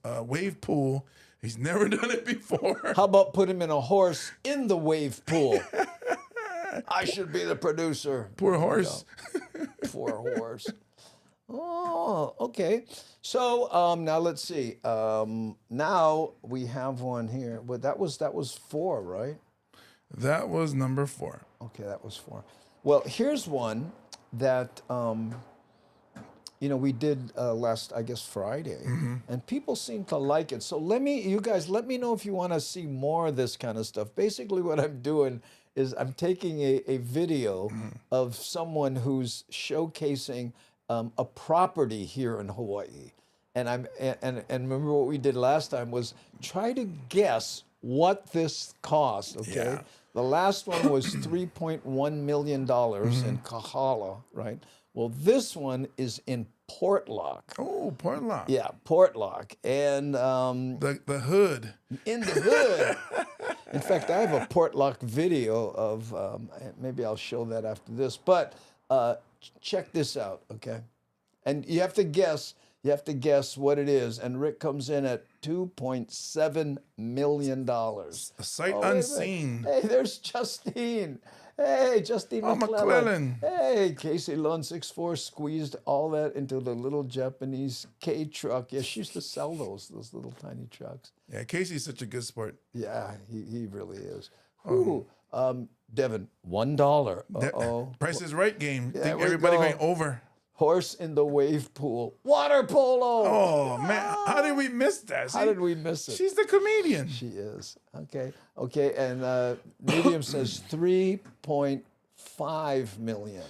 [SPEAKER 3] a wave pool. He's never done it before.
[SPEAKER 2] How about put him in a horse in the wave pool? I should be the producer.
[SPEAKER 3] Poor horse.
[SPEAKER 2] Poor horse. Oh, okay. So now let's see. Now we have one here. But that was 4, right?
[SPEAKER 3] That was number 4.
[SPEAKER 2] Okay, that was 4. Well, here's one that we did last, I guess, Friday, and people seem to like it. So you guys let me know if you want to see more of this kind of stuff. Basically, what I'm doing is I'm taking a video of someone who's showcasing a property here in Hawaii. And remember what we did last time was try to guess what this cost, okay?
[SPEAKER 3] Yeah.
[SPEAKER 2] The last one was $3.1 million in Kahala, right? Well, this one is in Portlock.
[SPEAKER 3] Oh, Portlock.
[SPEAKER 2] Yeah, Portlock. And
[SPEAKER 3] the hood.
[SPEAKER 2] In the hood. In fact, I have a Portlock video of, maybe I'll show that after this, but check this out, okay? And you have to guess what it is. And Rick comes in at $2.7 million.
[SPEAKER 3] A sight unseen.
[SPEAKER 2] Hey, there's Justine. Hey, Justine McClellan. Hey, Casey Lund 6'4" squeezed all that into the little Japanese K truck. Yeah, she used to sell those little tiny trucks.
[SPEAKER 3] Yeah, Casey's such a good sport.
[SPEAKER 2] Yeah, he really is. Ooh, Devin, $1. Uh-oh.
[SPEAKER 3] Price is Right game.
[SPEAKER 2] There
[SPEAKER 3] Think
[SPEAKER 2] we
[SPEAKER 3] everybody
[SPEAKER 2] go.
[SPEAKER 3] going over.
[SPEAKER 2] Horse in the wave pool. Water polo.
[SPEAKER 3] Oh, man. How did we miss that?
[SPEAKER 2] How did we miss it?
[SPEAKER 3] She's the comedian.
[SPEAKER 2] She is. Okay. And Medium says 3.5 million.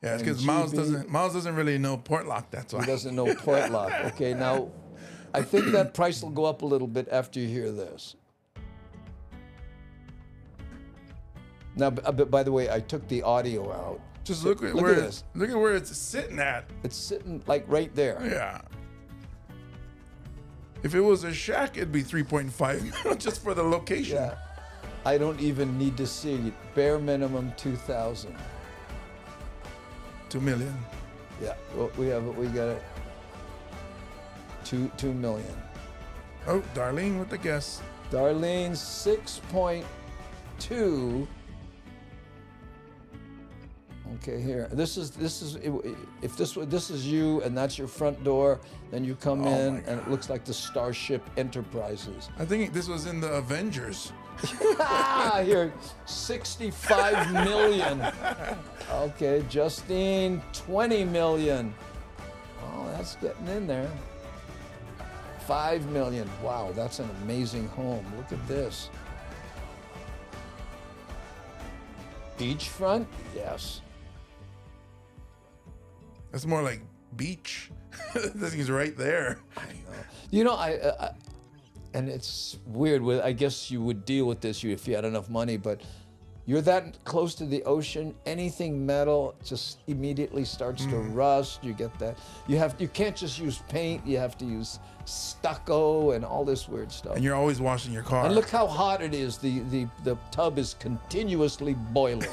[SPEAKER 3] Yeah, it's
[SPEAKER 2] And
[SPEAKER 3] because Miles
[SPEAKER 2] GB
[SPEAKER 3] doesn't really know Portlock. That's why.
[SPEAKER 2] He doesn't know Portlock. Okay, now I think that price will go up a little bit after you hear this. Now, but by the way, I took the audio out.
[SPEAKER 3] Just
[SPEAKER 2] So
[SPEAKER 3] look at where it's sitting at.
[SPEAKER 2] It's sitting like right there.
[SPEAKER 3] Yeah. If it was a shack, it'd be 3.5 just for the location.
[SPEAKER 2] Yeah. I don't even need to see it. Bare minimum 2,000.
[SPEAKER 3] 2 million.
[SPEAKER 2] Yeah. Well, we got it. 2 million.
[SPEAKER 3] Oh, Darlene with the guess.
[SPEAKER 2] Darlene 6.2. Okay, here. This is if this is you and that's your front door, then you come in and it looks like the Starship Enterprises.
[SPEAKER 3] I think this was in the Avengers.
[SPEAKER 2] Here, 65 million. Okay, Justine, 20 million. Oh, that's getting in there. 5 million. Wow, that's an amazing home. Look at this. Beachfront? Yes.
[SPEAKER 3] That's more like beach. This thing's right there.
[SPEAKER 2] I know. You know, I and it's weird. I guess you would deal with this if you had enough money, but you're that close to the ocean, anything metal just immediately starts to rust. You get that. You can't just use paint. You have to use stucco and all this weird stuff.
[SPEAKER 3] And you're always washing your car.
[SPEAKER 2] And look how hot it is. The tub is continuously boiling.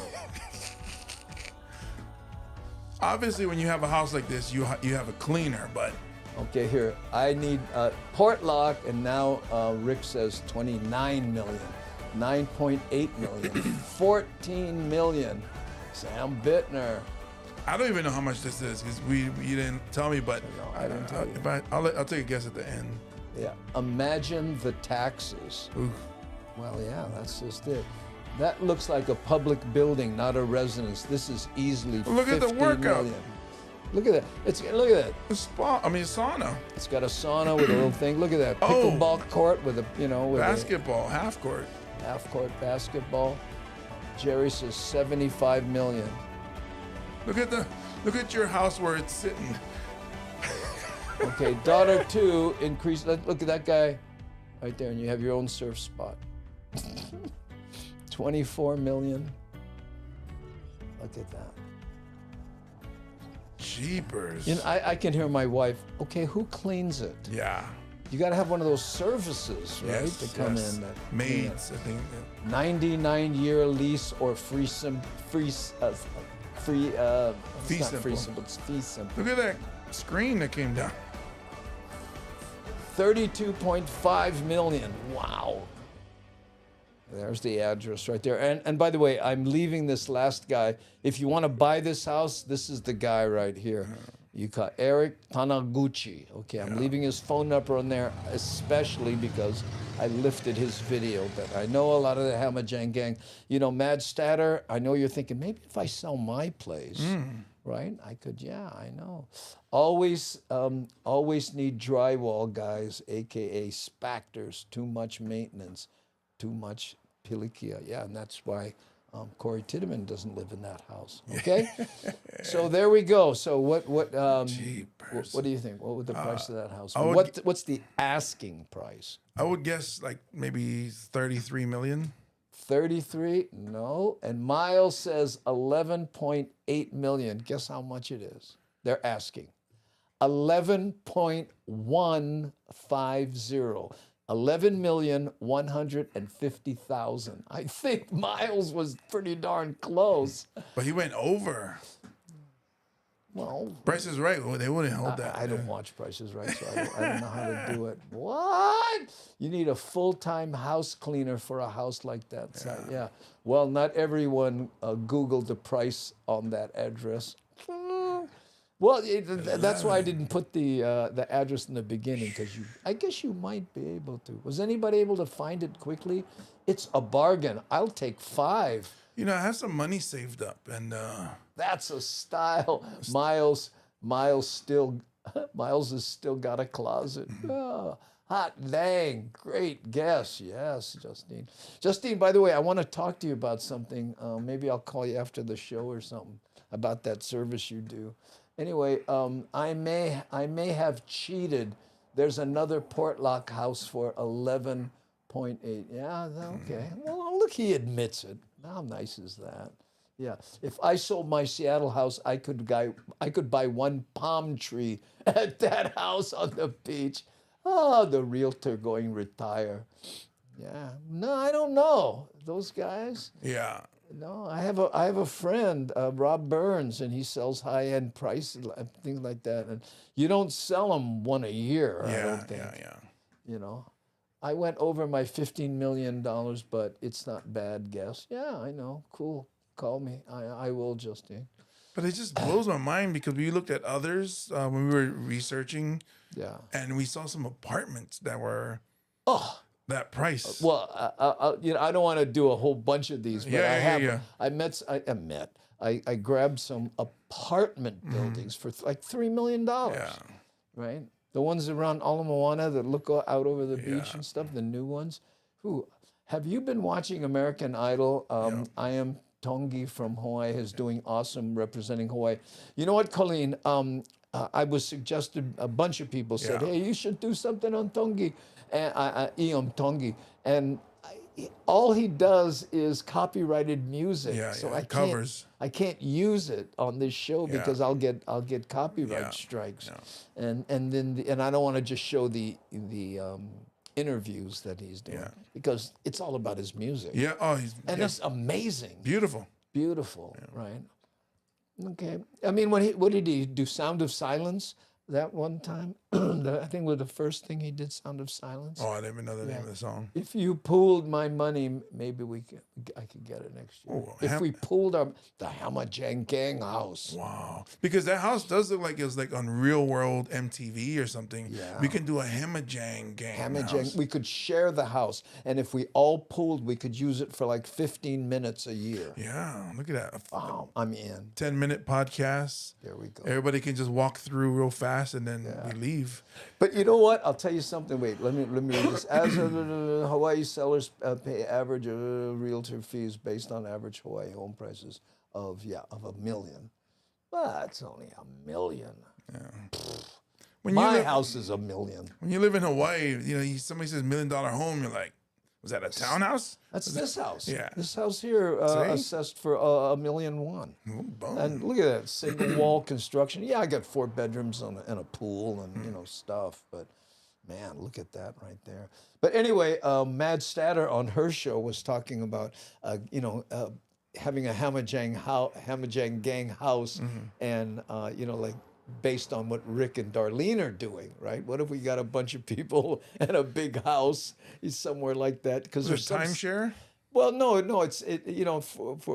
[SPEAKER 3] Obviously, when you have a house like this, you have a cleaner, but...
[SPEAKER 2] Okay, here. I need Portlock, and now Rick says 29 million. 9.8 million. 14 million. Sam Bittner.
[SPEAKER 3] I don't even know how much this is because you didn't tell me, but
[SPEAKER 2] I didn't tell you.
[SPEAKER 3] I'll take a guess at the end.
[SPEAKER 2] Yeah. Imagine the taxes.
[SPEAKER 3] Oof.
[SPEAKER 2] Well, yeah, that's just it. That looks like a public building, not a residence. This is easily
[SPEAKER 3] Look at the
[SPEAKER 2] 50
[SPEAKER 3] workout.
[SPEAKER 2] million. Look at that. Look at that.
[SPEAKER 3] A spa. I mean, a sauna.
[SPEAKER 2] It's got a sauna with a little thing. Look at that. Pickleball court with a, with
[SPEAKER 3] basketball, half court.
[SPEAKER 2] Half court basketball. Jerry says 75 million.
[SPEAKER 3] Look at your house where it's sitting.
[SPEAKER 2] Okay, daughter 2 increase. Look at that guy right there, and you have your own surf spot. 24 million. Look at that.
[SPEAKER 3] Jeepers.
[SPEAKER 2] You know, I can hear my wife. Okay, who cleans it?
[SPEAKER 3] Yeah.
[SPEAKER 2] You got to have one of those services, right,
[SPEAKER 3] Yes,
[SPEAKER 2] to come
[SPEAKER 3] yes.
[SPEAKER 2] in.
[SPEAKER 3] Maids, I think.
[SPEAKER 2] 99-year lease or free simple.
[SPEAKER 3] Fee
[SPEAKER 2] It's not free
[SPEAKER 3] simple.
[SPEAKER 2] simple. It's fee simple.
[SPEAKER 3] Look at that screen that came down.
[SPEAKER 2] 32.5 million. Wow. There's the address right there. And by the way, I'm leaving this last guy. If you want to buy this house, this is the guy right here. You got Eric Tanaguchi. Okay, I'm leaving his phone number on there, especially because I lifted his video. But I know a lot of the Hamajang gang. You know, Mad Statter, I know you're thinking, maybe if I sell my place, right? I could, yeah, I know. Always need drywall, guys, AKA spactors. Too much maintenance, too much pilikia. Yeah, and that's why Corey Tiedemann doesn't live in that house. Okay, so there we go. So what do you think? What would the price of that house? What's the asking price?
[SPEAKER 3] I would guess like maybe 33 million.
[SPEAKER 2] 33? No. And Miles says 11.8 million. Guess how much it is? They're asking 11.150. 11,150,000. I think Miles was pretty darn close.
[SPEAKER 3] But he went over.
[SPEAKER 2] Well,
[SPEAKER 3] Price is Right. Well, they wouldn't hold that.
[SPEAKER 2] I don't watch Price is Right, so I don't know how to do it. What? You need a full-time house cleaner for a house like that. So, yeah. Well, not everyone Googled the price on that address. Well, that's why I didn't put the address in the beginning, because I guess you might be able to. Was anybody able to find it quickly? It's a bargain. I'll take 5.
[SPEAKER 3] You know, I have some money saved up, and
[SPEAKER 2] that's a style. Miles has still got a closet. Oh, hot dang, great guess. Yes, Justine. Justine, by the way, I want to talk to you about something. Maybe I'll call you after the show or something about that service you do. Anyway, I may have cheated. There's another Portlock house for 11.8. Yeah, okay. Well, look, he admits it. How nice is that? Yeah. If I sold my Seattle house, I could buy one palm tree at that house on the beach. Oh, the realtor going retire. Yeah. No, I don't know those guys.
[SPEAKER 3] Yeah.
[SPEAKER 2] No, I have a friend, Rob Burns, and he sells high-end prices, things like that. And you don't sell them one a year, I don't think.
[SPEAKER 3] Yeah.
[SPEAKER 2] You know, I went over my $15 million, but it's not bad guess. Yeah, I know. Cool. Call me. I will, Justine.
[SPEAKER 3] But it just blows my mind, because we looked at others when we were researching.
[SPEAKER 2] Yeah.
[SPEAKER 3] And we saw some apartments that were that price.
[SPEAKER 2] Well, I don't want to do a whole bunch of these, but I grabbed some apartment buildings for like $3 million.
[SPEAKER 3] Yeah.
[SPEAKER 2] Right? The ones around Ala Moana that look out over the beach and stuff, the new ones. Ooh, have you been watching American Idol? I am Tongi from Hawaii is doing awesome representing Hawaii. You know what, Colleen? I was suggested, a bunch of people said, hey, you should do something on Tongi, Iom Tongi. And all he does is copyrighted music. So I can't use it on this show because I'll get copyright strikes. And I don't want to just show the interviews that he's doing because it's all about his music. It's amazing.
[SPEAKER 3] Beautiful,
[SPEAKER 2] right? Okay. I mean, what did he do? Sound of Silence that one time? I think was the first thing he did. Sound of Silence.
[SPEAKER 3] Oh, I didn't even know the name of the song.
[SPEAKER 2] If you pooled my money, maybe I could get it next year.
[SPEAKER 3] Oh,
[SPEAKER 2] if we pooled the Hamajang Gang house.
[SPEAKER 3] Wow. Because that house does look like it was like on Real World MTV or something.
[SPEAKER 2] Yeah.
[SPEAKER 3] We can do a Hamajang Gang house.
[SPEAKER 2] We could share the house, and if we all pooled, we could use it for like 15 minutes a year.
[SPEAKER 3] Yeah, look at that.
[SPEAKER 2] Wow, I'm in.
[SPEAKER 3] 10-minute podcast.
[SPEAKER 2] There we go.
[SPEAKER 3] Everybody can just walk through real fast, and then we leave.
[SPEAKER 2] But you know what? I'll tell you something. Wait, let me read this. As Hawaii sellers pay average realtor fees based on average Hawaii home prices of $1 million. But it's only $1 million.
[SPEAKER 3] Yeah.
[SPEAKER 2] My house is $1 million.
[SPEAKER 3] When you live in Hawaii, somebody says $1 million home, you're like, was that a townhouse?
[SPEAKER 2] That's this house.
[SPEAKER 3] Yeah.
[SPEAKER 2] This house here assessed for $1.1 million. And look at that, single wall construction. Yeah, I got 4 bedrooms and a pool and stuff. But man, look at that right there. But anyway, Mad Statter on her show was talking about having a Hamajang Gang house, and like based on what Rick and Darlene are doing, right? What if we got a bunch of people and a big house somewhere like that? Because
[SPEAKER 3] there's timeshare.
[SPEAKER 2] Well, no,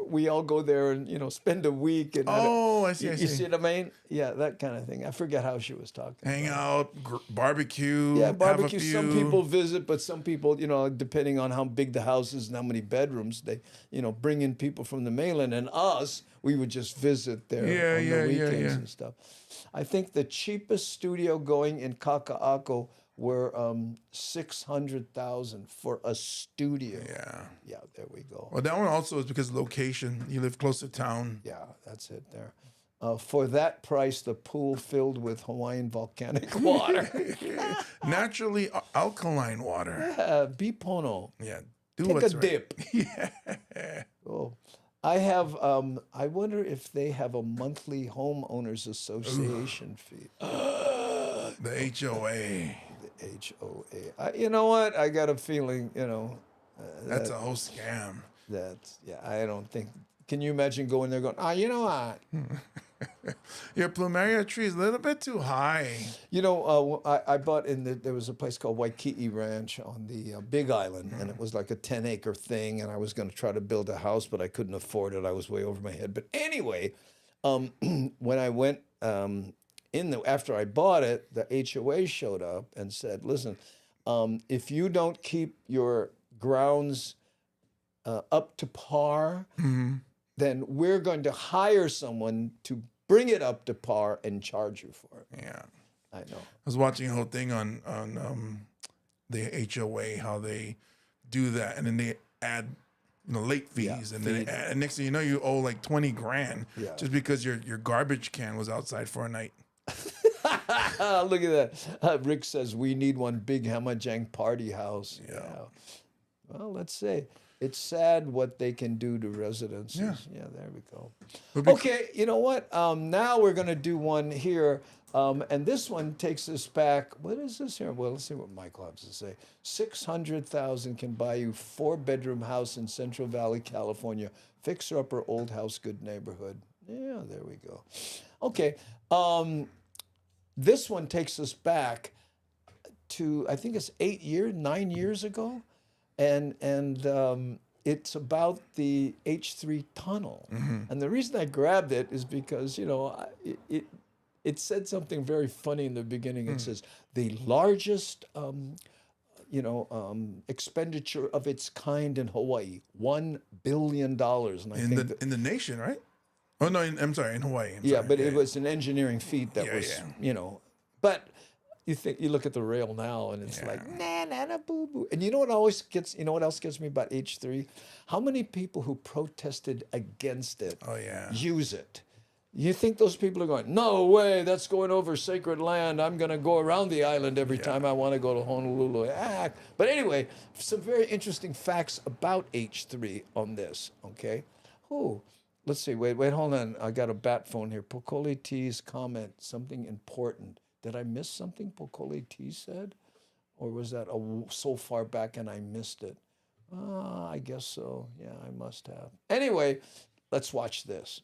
[SPEAKER 2] we all go there and spend a week and
[SPEAKER 3] I see.
[SPEAKER 2] you see what I mean? Yeah, that kind of thing. I forget how she was talking.
[SPEAKER 3] Hang out, barbecue.
[SPEAKER 2] Yeah,
[SPEAKER 3] Have a
[SPEAKER 2] barbecue.
[SPEAKER 3] few.
[SPEAKER 2] Some people visit, but some people, depending on how big the house is and how many bedrooms, they, bring in people from the mainland. And us, we would just visit there on the weekends and stuff. I think the cheapest studio going in Kaka'ako were $600,000 for a studio. Yeah, there we go.
[SPEAKER 3] Well, that one also is because of location. You live close to town.
[SPEAKER 2] Yeah, that's it there. For that price, the pool filled with Hawaiian volcanic water.
[SPEAKER 3] Naturally alkaline water.
[SPEAKER 2] Yeah, bipono.
[SPEAKER 3] Yeah,
[SPEAKER 2] take a dip.
[SPEAKER 3] Yeah.
[SPEAKER 2] Oh, I have. I wonder if they have a monthly homeowners association fee.
[SPEAKER 3] The HOA.
[SPEAKER 2] The HOA. You know what? I got a feeling.
[SPEAKER 3] That's a whole scam.
[SPEAKER 2] I don't think. Can you imagine going there going, you know what?
[SPEAKER 3] Your plumeria tree is a little bit too high.
[SPEAKER 2] I bought there was a place called Waikiki Ranch on the Big Island, and it was like a 10-acre thing, and I was going to try to build a house, but I couldn't afford it. I was way over my head. But anyway, when I went after I bought it, the HOA showed up and said, listen, if you don't keep your grounds up to par, then we're going to hire someone to bring it up to par and charge you for it.
[SPEAKER 3] Yeah.
[SPEAKER 2] I know.
[SPEAKER 3] I was watching a whole thing on the HOA, how they do that, and then they add late fees, and then and next thing you know, you owe like $20,000 just because your garbage can was outside for a night.
[SPEAKER 2] Look at that. Rick says we need one big Hamajang party house. Yeah. Well, let's say. It's sad what they can do to residences. Yeah, there we go. Okay, you know what? Now we're going to do one here. And this one takes us back. What is this here? Well, let's see what Michael has to say. $600,000 can buy you 4-bedroom house in Central Valley, California. Fixer-upper, old house, good neighborhood. Yeah, there we go. Okay. This one takes us back to, I think it's 9 years ago. And it's about the H3 tunnel. And the reason I grabbed it is because, it said something very funny in the beginning. It says, the largest, expenditure of its kind in Hawaii, $1 billion. And
[SPEAKER 3] in the nation, right? Oh, no, I'm sorry, in Hawaii.
[SPEAKER 2] But it was an engineering feat that was, but... You look at the rail now, and it's like na boo boo. And you know what else gets me about H3? How many people who protested against it use it? You think those people are going, no way, that's going over sacred land. I'm going to go around the island every time I want to go to Honolulu. But anyway, some very interesting facts about H3 on this. Okay, let's see. Wait, hold on. I got a bat phone here. Pokole T's comment, something important. Did I miss something Pokole T said? Or was that so far back and I missed it? I guess so. Yeah, I must have. Anyway, let's watch this.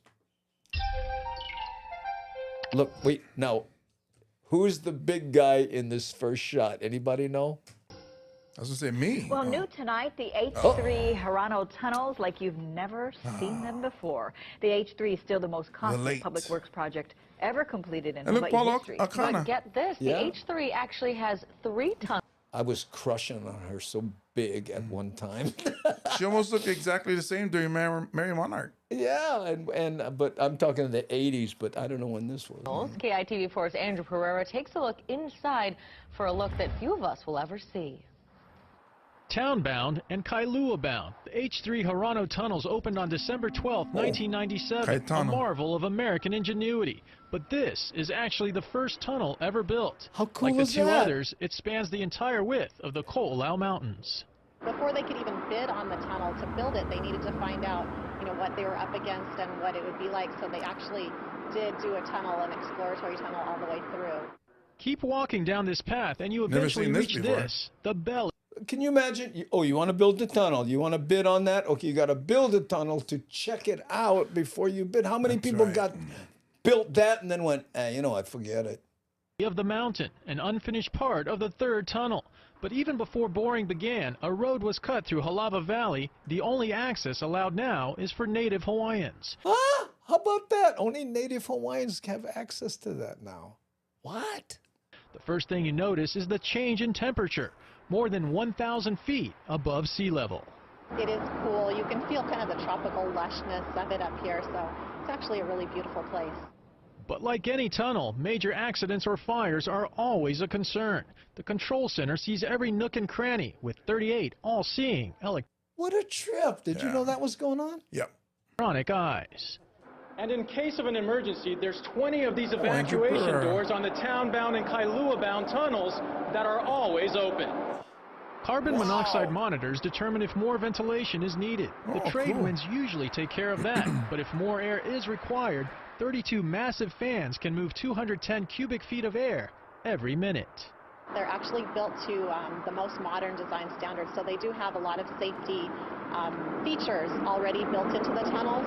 [SPEAKER 2] Look, wait, now, who's the big guy in this first shot? Anybody know?
[SPEAKER 3] I was going to say me.
[SPEAKER 18] Well, new tonight, the H3 Hirano tunnels like you've never seen them before. The H3 is still the most costly public works project ever completed in Hawaii history. But get this, the H3 actually has 3 tunnels.
[SPEAKER 2] I was crushing on her so big at one time.
[SPEAKER 3] She almost looked exactly the same during Mary Monarch.
[SPEAKER 2] Yeah, but I'm talking the 80s, but I don't know when this was.
[SPEAKER 18] KITV4's Andrew Pereira takes a look inside for a look that few of us will ever see.
[SPEAKER 19] Townbound and Kailua-bound. The H3 Hirano tunnels opened on December 12, 1997, a marvel of American ingenuity. But this is actually the first tunnel ever built.
[SPEAKER 2] How cool
[SPEAKER 19] is that? Like the 2 others, it spans the entire width of the Ko'olau Mountains.
[SPEAKER 20] Before they could even bid on the tunnel to build it, they needed to find out, what they were up against and what it would be like. So they actually did do a tunnel, an exploratory tunnel all the way through.
[SPEAKER 19] Keep walking down this path and you eventually reach this, the belly.
[SPEAKER 2] Can you imagine? You want to build the tunnel. You want to bid on that? Okay, you got to build a tunnel to check it out before you bid. How many people built that and then went, I forget it.
[SPEAKER 19] Of the mountain, an unfinished part of the 3rd tunnel. But even before boring began, a road was cut through Halava Valley. The only access allowed now is for native Hawaiians.
[SPEAKER 2] Huh? How about that? Only native Hawaiians have access to that now. What?
[SPEAKER 19] The first thing you notice is the change in temperature, more than 1,000 feet above sea level.
[SPEAKER 20] It is cool. You can feel kind of the tropical lushness of it up here, so it's actually a really beautiful place.
[SPEAKER 19] But like any tunnel, major accidents or fires are always a concern. The control center sees every nook and cranny with 38 all-seeing
[SPEAKER 2] What a trip. Did you know that was going on?
[SPEAKER 3] Yep.
[SPEAKER 19] electronic eyes.
[SPEAKER 21] And in case of an emergency, there's 20 of these evacuation doors on the town-bound and Kailua-bound tunnels that are always open.
[SPEAKER 19] Carbon monoxide monitors determine if more ventilation is needed. The trade
[SPEAKER 3] cool.
[SPEAKER 19] winds usually take care of that, but if more air is required, 32 massive fans can move 210 cubic feet of air every minute.
[SPEAKER 20] They're actually built to the most modern design standards, so they do have a lot of safety features already built into the tunnels.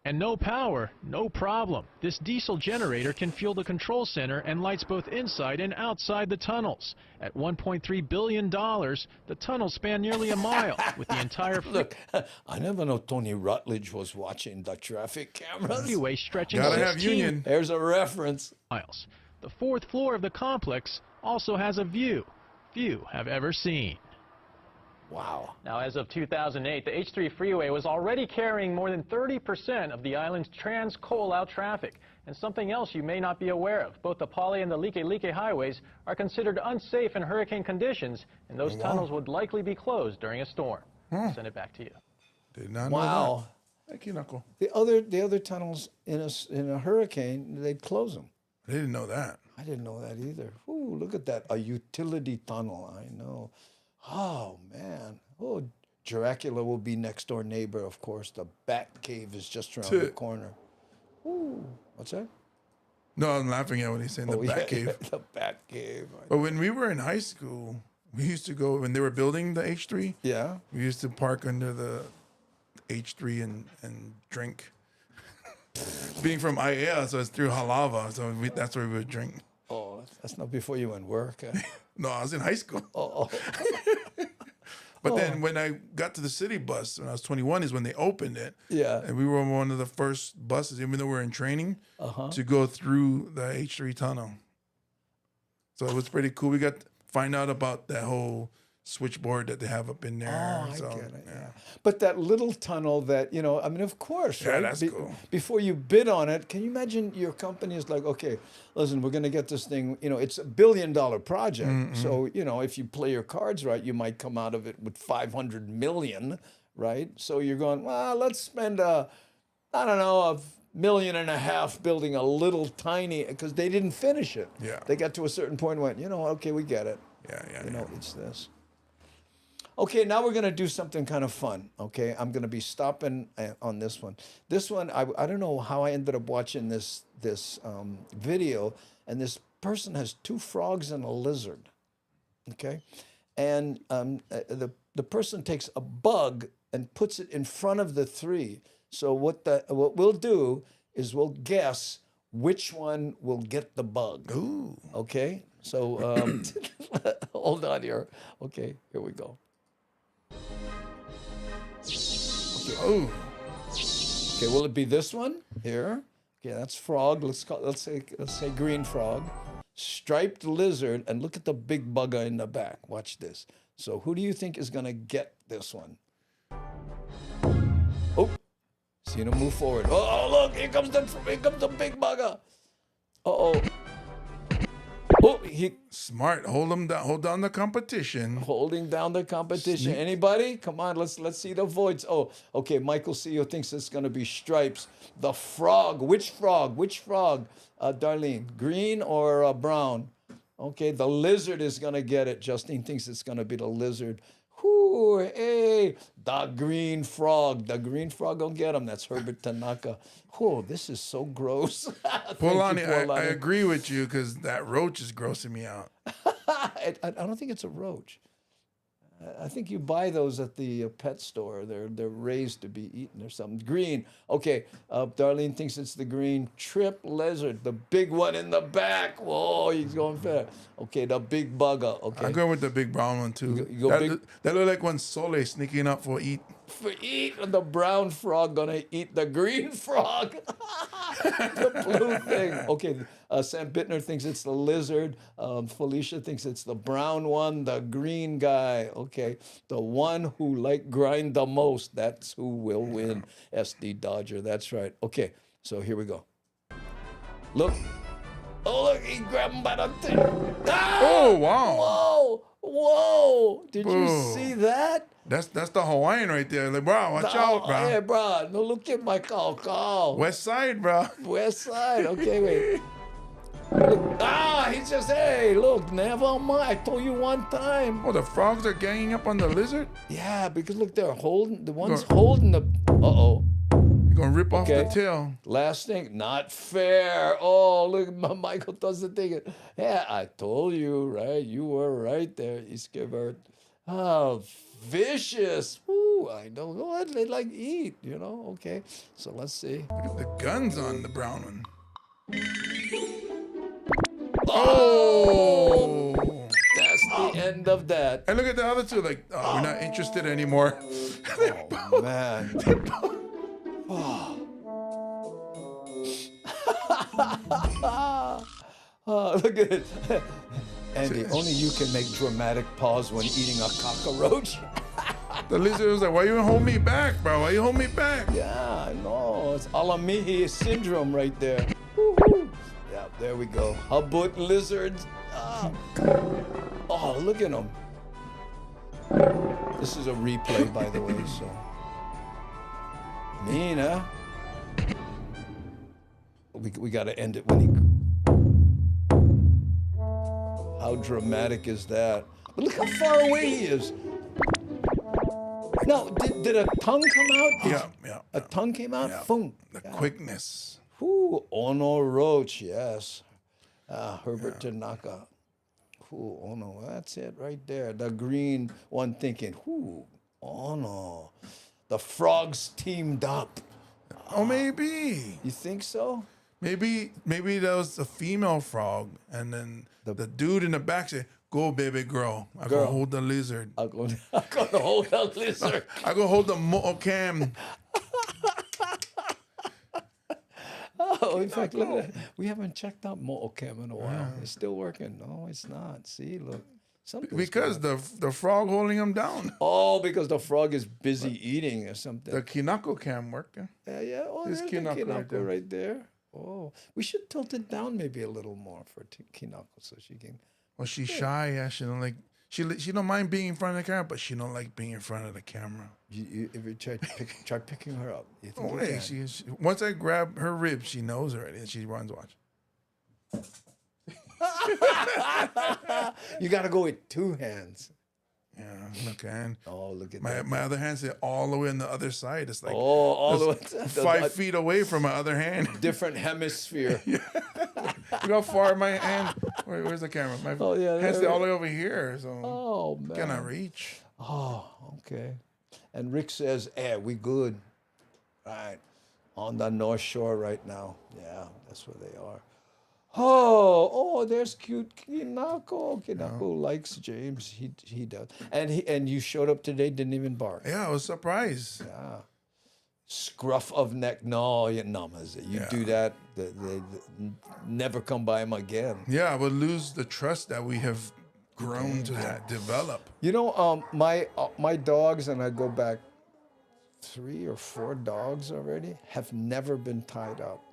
[SPEAKER 19] And no power, no problem. This diesel generator can fuel the control center and lights both inside and outside the tunnels. At $1.3 billion, the tunnels span nearly a mile, with the entire
[SPEAKER 2] Look, I never know Tony Rutledge was watching the traffic cameras.
[SPEAKER 19] freeway stretching
[SPEAKER 3] Gotta have
[SPEAKER 19] 16
[SPEAKER 3] union.
[SPEAKER 2] There's a reference.
[SPEAKER 19] miles. The fourth floor of the complex also has a view few have ever seen.
[SPEAKER 2] Wow.
[SPEAKER 21] Now, as of 2008, the H3 freeway was already carrying more than 30% of the island's trans-coal-out traffic. And something else you may not be aware of, both the Pali and the Like highways are considered unsafe in hurricane conditions, and those tunnels would likely be closed during a storm. I'll send it back to you.
[SPEAKER 3] Did not know
[SPEAKER 2] Wow.
[SPEAKER 3] that. Thank you, Knuckle.
[SPEAKER 2] The other tunnels in a hurricane, they'd close them.
[SPEAKER 3] I didn't know that.
[SPEAKER 2] I didn't know that either. Ooh, look at that. A utility tunnel. I know. Oh, man. Oh, Dracula will be next door neighbor, of course. The Bat Cave is just around the corner. Ooh, what's that?
[SPEAKER 3] No, I'm laughing at what he's saying, the Bat Cave.
[SPEAKER 2] The Bat Cave.
[SPEAKER 3] But when we were in high school, we used to go, when they were building the H3,
[SPEAKER 2] yeah,
[SPEAKER 3] we used to park under the H3 and drink. Being from IAEA, so it's through Halava, so that's where we would drink.
[SPEAKER 2] Oh, that's not before you went work. Huh?
[SPEAKER 3] No, I was in high school.
[SPEAKER 2] Oh.
[SPEAKER 3] But then when I got to the city bus, when I was 21, is when they opened it.
[SPEAKER 2] Yeah.
[SPEAKER 3] And we were one of the first buses, even though we were in training, to go through the H3 tunnel. So it was pretty cool. We got to find out about that whole switchboard that they have up in there.
[SPEAKER 2] Oh, I
[SPEAKER 3] so,
[SPEAKER 2] get it. Yeah. But that little tunnel that, I mean, of course,
[SPEAKER 3] Yeah,
[SPEAKER 2] right?
[SPEAKER 3] that's cool.
[SPEAKER 2] Before you bid on it, can you imagine your company is like, okay, listen, we're going to get this thing, it's $1 billion project.
[SPEAKER 3] Mm-hmm.
[SPEAKER 2] So, if you play your cards right, you might come out of it with 500 million, right? So you're going, well, let's spend, $1.5 million building a little tiny, because they didn't finish it.
[SPEAKER 3] Yeah.
[SPEAKER 2] They got to a certain point and went, okay, we get it.
[SPEAKER 3] Yeah.
[SPEAKER 2] It's this. Okay, now we're going to do something kind of fun, okay? I'm going to be stopping on this one. This one, I don't know how I ended up watching this video, and this person has 2 frogs and a lizard, okay? And the person takes a bug and puts it in front of the 3. So what we'll do is we'll guess which one will get the bug.
[SPEAKER 3] Ooh.
[SPEAKER 2] Okay? So hold on here. Okay, here we go. Okay.
[SPEAKER 3] Oh.
[SPEAKER 2] Okay, will it be this one here? Okay, that's frog. Let's say green frog. Striped lizard, and look at the big bugger in the back. Watch this. So who do you think is gonna get this one? Oh, seeing him move forward. Oh, look, here comes the big bugger. Uh-oh. Oh, he
[SPEAKER 3] smart. Hold down the competition.
[SPEAKER 2] Holding down the competition.
[SPEAKER 3] Sneak.
[SPEAKER 2] Anybody? Come on, let's see the votes. Oh, okay. Michael CEO thinks it's gonna be stripes. The frog. Which frog? Darlene, green or brown? Okay, the lizard is gonna get it. Justine thinks it's gonna be the lizard. Whoo, hey, the green frog. The green frog will get him. That's Herbert Tanaka. Whoa, this is so gross.
[SPEAKER 3] Polani, I agree with you because that roach is grossing me out.
[SPEAKER 2] I don't think it's a roach. I think you buy those at the pet store. They're raised to be eaten or something. Green. Okay. Darlene thinks it's the green trip lizard, the big one in the back. Whoa, he's going fast. Okay, the big bugger. Okay.
[SPEAKER 3] I go with the big brown one too.
[SPEAKER 2] You go
[SPEAKER 3] that,
[SPEAKER 2] big.
[SPEAKER 3] That look like one Sole sneaking up for eat.
[SPEAKER 2] For eat, the brown frog gonna eat the green frog. The blue thing. Okay, Sam Bittner thinks it's the lizard. Felicia thinks it's the brown one, the green guy. Okay, the one who grind the most. That's who will win. SD Dodger. That's right. Okay, so here we go. Look. Oh, look, he grabbed him by the thing. Ah!
[SPEAKER 3] Oh, wow.
[SPEAKER 2] Whoa, whoa. Did you see that?
[SPEAKER 3] That's the Hawaiian right there. Like, bro, watch out, bro.
[SPEAKER 2] Yeah, bro. No, look at my call.
[SPEAKER 3] West side, bro.
[SPEAKER 2] West side. Okay, wait. Look, he just, hey, look, never mind. I told you one time.
[SPEAKER 3] Oh, the frogs are ganging up on the lizard?
[SPEAKER 2] Yeah, because look, they're holding, the one's holding the, uh-oh.
[SPEAKER 3] You're going to rip off the tail.
[SPEAKER 2] Last thing, not fair. Oh, look, Michael does the thing. Yeah, I told you, right? You were right there, Iskevert. Oh, vicious. Ooh, I know what they like eat, you know? Okay, so let's see.
[SPEAKER 3] Look at the guns on the brown one.
[SPEAKER 2] Oh! That's the end of that.
[SPEAKER 3] And look at the other two, like, we're not interested anymore.
[SPEAKER 2] Oh, man. Oh, look at it. Andy, only you can make dramatic pause when eating a cockroach.
[SPEAKER 3] The lizard was like, why you hold me back, bro? Why you hold me back?
[SPEAKER 2] Yeah, I know. It's Alamihi syndrome right there. Woo-hoo. Yeah, there we go. Habut lizards. Oh, look at them. This is a replay, by the way, so. Mean, huh? We got to end it when he... How dramatic is that? But look how far away he is. No, did a tongue come out?
[SPEAKER 3] Yeah.
[SPEAKER 2] A tongue came out?
[SPEAKER 3] Yeah.
[SPEAKER 2] Boom.
[SPEAKER 3] The quickness.
[SPEAKER 2] Ooh, Ono Roach, yes. Herbert Tanaka. Ooh, Ono, that's it right there. The green one thinking, ooh, Ono. The frogs teamed up.
[SPEAKER 3] Oh, maybe.
[SPEAKER 2] You think so?
[SPEAKER 3] Maybe that was a female frog, and then the dude in the back said, "Go, baby girl. I'm gonna hold the lizard.
[SPEAKER 2] I'm gonna hold the lizard.
[SPEAKER 3] I'm gonna hold the mo'okam."
[SPEAKER 2] Oh, in fact, look at that. We haven't checked out mo'okam in a while. It's still working. No, it's not. See, look.
[SPEAKER 3] Because the frog holding him down.
[SPEAKER 2] Oh, because the frog is busy eating or something.
[SPEAKER 3] The kinako cam work.
[SPEAKER 2] Yeah. Oh, there's the kinako right there. Oh, we should tilt it down maybe a little more for Kinako so she can.
[SPEAKER 3] Well, she's shy. Yeah, she don't like. She don't mind being in front of the camera, but she don't like being in front of the camera.
[SPEAKER 2] If you try picking her up. You think
[SPEAKER 3] once I grab her ribs, she knows already, and she runs. Watch.
[SPEAKER 2] You got to go with two hands.
[SPEAKER 3] Yeah, okay.
[SPEAKER 2] Oh, look at that.
[SPEAKER 3] My other hand's all the way on the other side. It's like
[SPEAKER 2] all the way
[SPEAKER 3] 5 feet away from my other hand.
[SPEAKER 2] Different hemisphere.
[SPEAKER 3] Yeah. Look how far my hand. Where's the camera? My hand's all the way over here. So
[SPEAKER 2] man,
[SPEAKER 3] cannot reach.
[SPEAKER 2] Oh, okay. And Rick says, we good. Right. On the North Shore right now. Yeah, that's where they are. Oh, there's cute Kinako. Kinako likes James. He does. And you showed up today, didn't even bark.
[SPEAKER 3] Yeah, I was surprised.
[SPEAKER 2] Yeah. Scruff of neck. No, you do that, they never come by him again.
[SPEAKER 3] Yeah, I would lose the trust that we have grown to develop.
[SPEAKER 2] You know, my dogs, and I go back 3 or 4 dogs already, have never been tied up.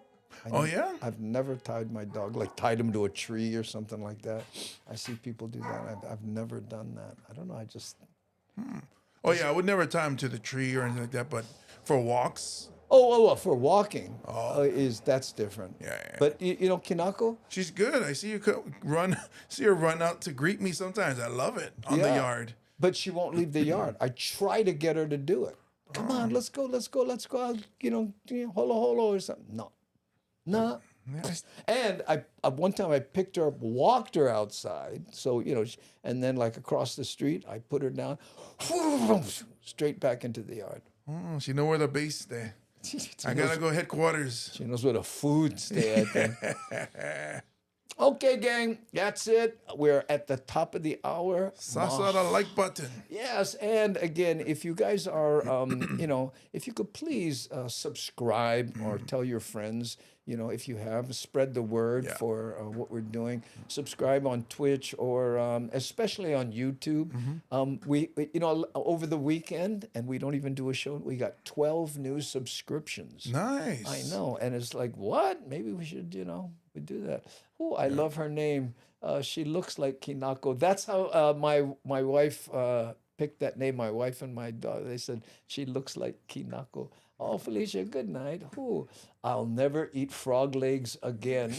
[SPEAKER 2] I've never tied my dog, like tied him to a tree or something like that. I see people do that. I've never done that. I don't know. I just.
[SPEAKER 3] Oh yeah, I would never tie him to the tree or anything like that. But for walks.
[SPEAKER 2] For walking, that's different.
[SPEAKER 3] Yeah.
[SPEAKER 2] But you know, Kinako.
[SPEAKER 3] She's good. I see you see her run out to greet me sometimes. I love it on the yard.
[SPEAKER 2] But she won't leave the yard. I try to get her to do it. Come on, let's go. You know, holo holo or something. No. And I one time I picked her up, walked her outside. So, and then like across the street, I put her down, straight back into the yard.
[SPEAKER 3] Oh, she know where the base stay. I gotta go headquarters.
[SPEAKER 2] She knows where the food stay, I think. Okay, gang, that's it. We're at the top of the hour.
[SPEAKER 3] Sasa the like button.
[SPEAKER 2] Yes, and again, if you guys are, if you could please subscribe or tell your friends, if you have, spread the word for what we're doing. Subscribe on Twitch or especially on YouTube. We, over the weekend, and we don't even do a show, we got 12 new subscriptions.
[SPEAKER 3] Nice.
[SPEAKER 2] I know, and it's like, what? Maybe we should, we do that. Oh, I love her name. She looks like Kinako. That's how my wife picked that name. My wife and my daughter, they said, she looks like Kinako. Oh, Felicia, good night. Ooh, I'll never eat frog legs again.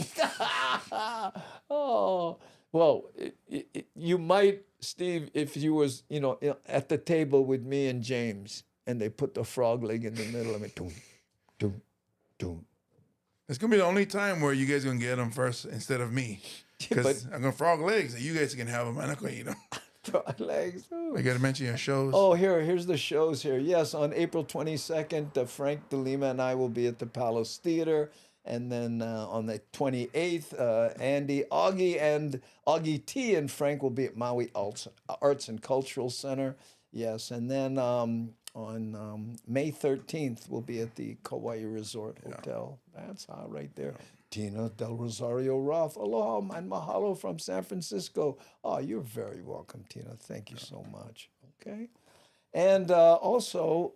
[SPEAKER 2] Oh, well, you might, Steve, if you was, at the table with me and James, and they put the frog leg in the middle of it. Doom, doom, doom.
[SPEAKER 3] It's gonna be the only time where you guys gonna get them first instead of me, because I'm gonna frog legs. You guys can have them. I'm not gonna eat them.
[SPEAKER 2] Frog legs. Ooh.
[SPEAKER 3] I gotta mention your shows.
[SPEAKER 2] Oh, here's the shows here. Yes, on April 22nd, Frank DeLima and I will be at the Palace Theater, and then on the 28th, Augie T and Frank will be at Maui Arts and Cultural Center. Yes, and then on May 13th, we'll be at the Kauai Resort Hotel. That's hot right there. Tina Del Rosario Roth, aloha and mahalo from San Francisco. Oh, you're very welcome, Tina. Thank you so much. Okay. And also,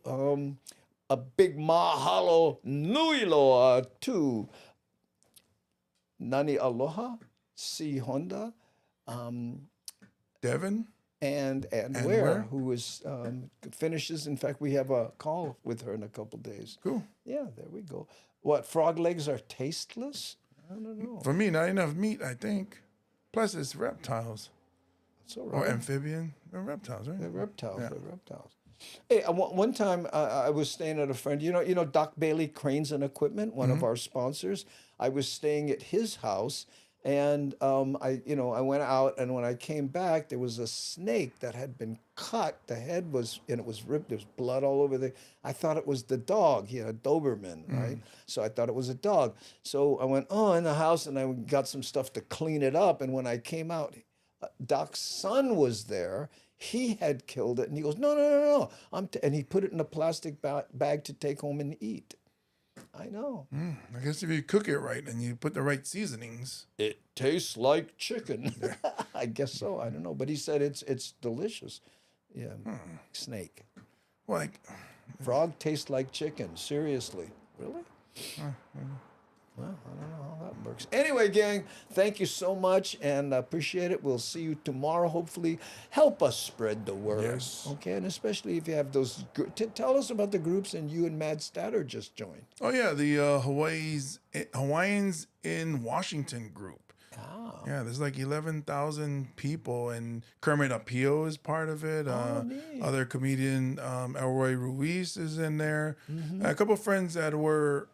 [SPEAKER 2] a big mahalo nui loa to Nani Aloha, C. Honda,
[SPEAKER 3] Devin,
[SPEAKER 2] and Ware, who is finishes. In fact, we have a call with her in a couple days.
[SPEAKER 3] Cool.
[SPEAKER 2] Yeah, there we go. What, frog legs are tasteless? I don't know.
[SPEAKER 3] For me, not enough meat, I think. Plus, it's reptiles.
[SPEAKER 2] That's all right.
[SPEAKER 3] Or amphibian. They're reptiles, right?
[SPEAKER 2] They're reptiles. Yeah. They're reptiles. Hey, one time I was staying at a friend. You know, Doc Bailey Cranes and Equipment, one of our sponsors. I was staying at his house. And I went out, and when I came back, there was a snake that had been cut. The head was, and it was ripped. There was blood all over I thought it was the dog. He had a Doberman, right? So I thought it was a dog. So I went, in the house, and I got some stuff to clean it up. And when I came out, Doc's son was there. He had killed it, and he goes, no. And he put it in a plastic bag to take home and eat. I know.
[SPEAKER 3] I guess if you cook it right and you put the right seasonings,
[SPEAKER 2] it tastes like chicken. I guess so. I don't know, but he said it's delicious. Yeah, snake.
[SPEAKER 3] Like
[SPEAKER 2] frog tastes like chicken. Seriously, really? Well, I don't know how that works. Anyway, gang, thank you so much, and I appreciate it. We'll see you tomorrow. Hopefully, help us spread the word.
[SPEAKER 3] Yes.
[SPEAKER 2] Okay, and especially if you have those. Tell us about the groups and you and Mad Statter just joined.
[SPEAKER 3] Oh yeah, the Hawaiians in Washington group.
[SPEAKER 2] Oh.
[SPEAKER 3] Yeah, there's like 11,000 people, and Kermit Apio is part of it. Other comedian Elroy Ruiz is in there. A couple of friends that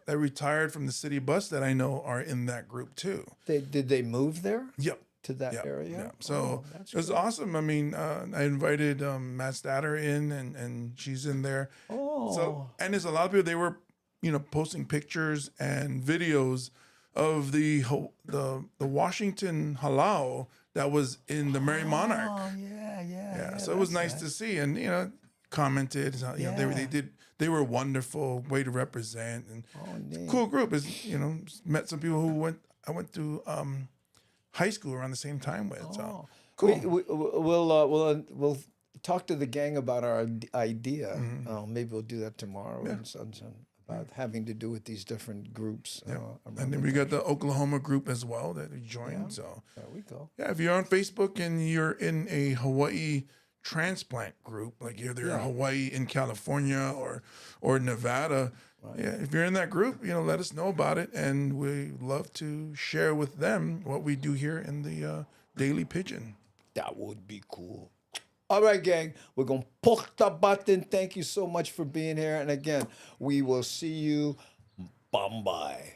[SPEAKER 3] retired from the city bus that I know are in that group too.
[SPEAKER 2] Did they move there?
[SPEAKER 3] Yep.
[SPEAKER 2] To that area?
[SPEAKER 3] Yeah. So it was awesome. I mean, I invited Matt Statter in, and she's in there.
[SPEAKER 2] Oh.
[SPEAKER 3] So, and there's a lot of people, they were, posting pictures and videos of the Washington halau that was in the Merry Monarch.
[SPEAKER 2] Oh, yeah.
[SPEAKER 3] So it was nice to see, and commented. They were wonderful, way to represent, and cool group. Is met some people who I went to high school around the same time with. So cool.
[SPEAKER 2] We'll talk to the gang about our idea. Maybe we'll do that tomorrow. And about having to do with these different groups.
[SPEAKER 3] And then we got the Oklahoma group as well that we joined. So
[SPEAKER 2] there we go.
[SPEAKER 3] Yeah, if you're on Facebook and you're in a Hawaii transplant group, like either Hawaii in California or Nevada, if you're in that group, let us know about it, and we love to share with them what we do here in the Daily Pidgin.
[SPEAKER 2] That would be cool. All right, gang, we're going to push the button. Thank you so much for being here. And again, we will see you. Bye-bye.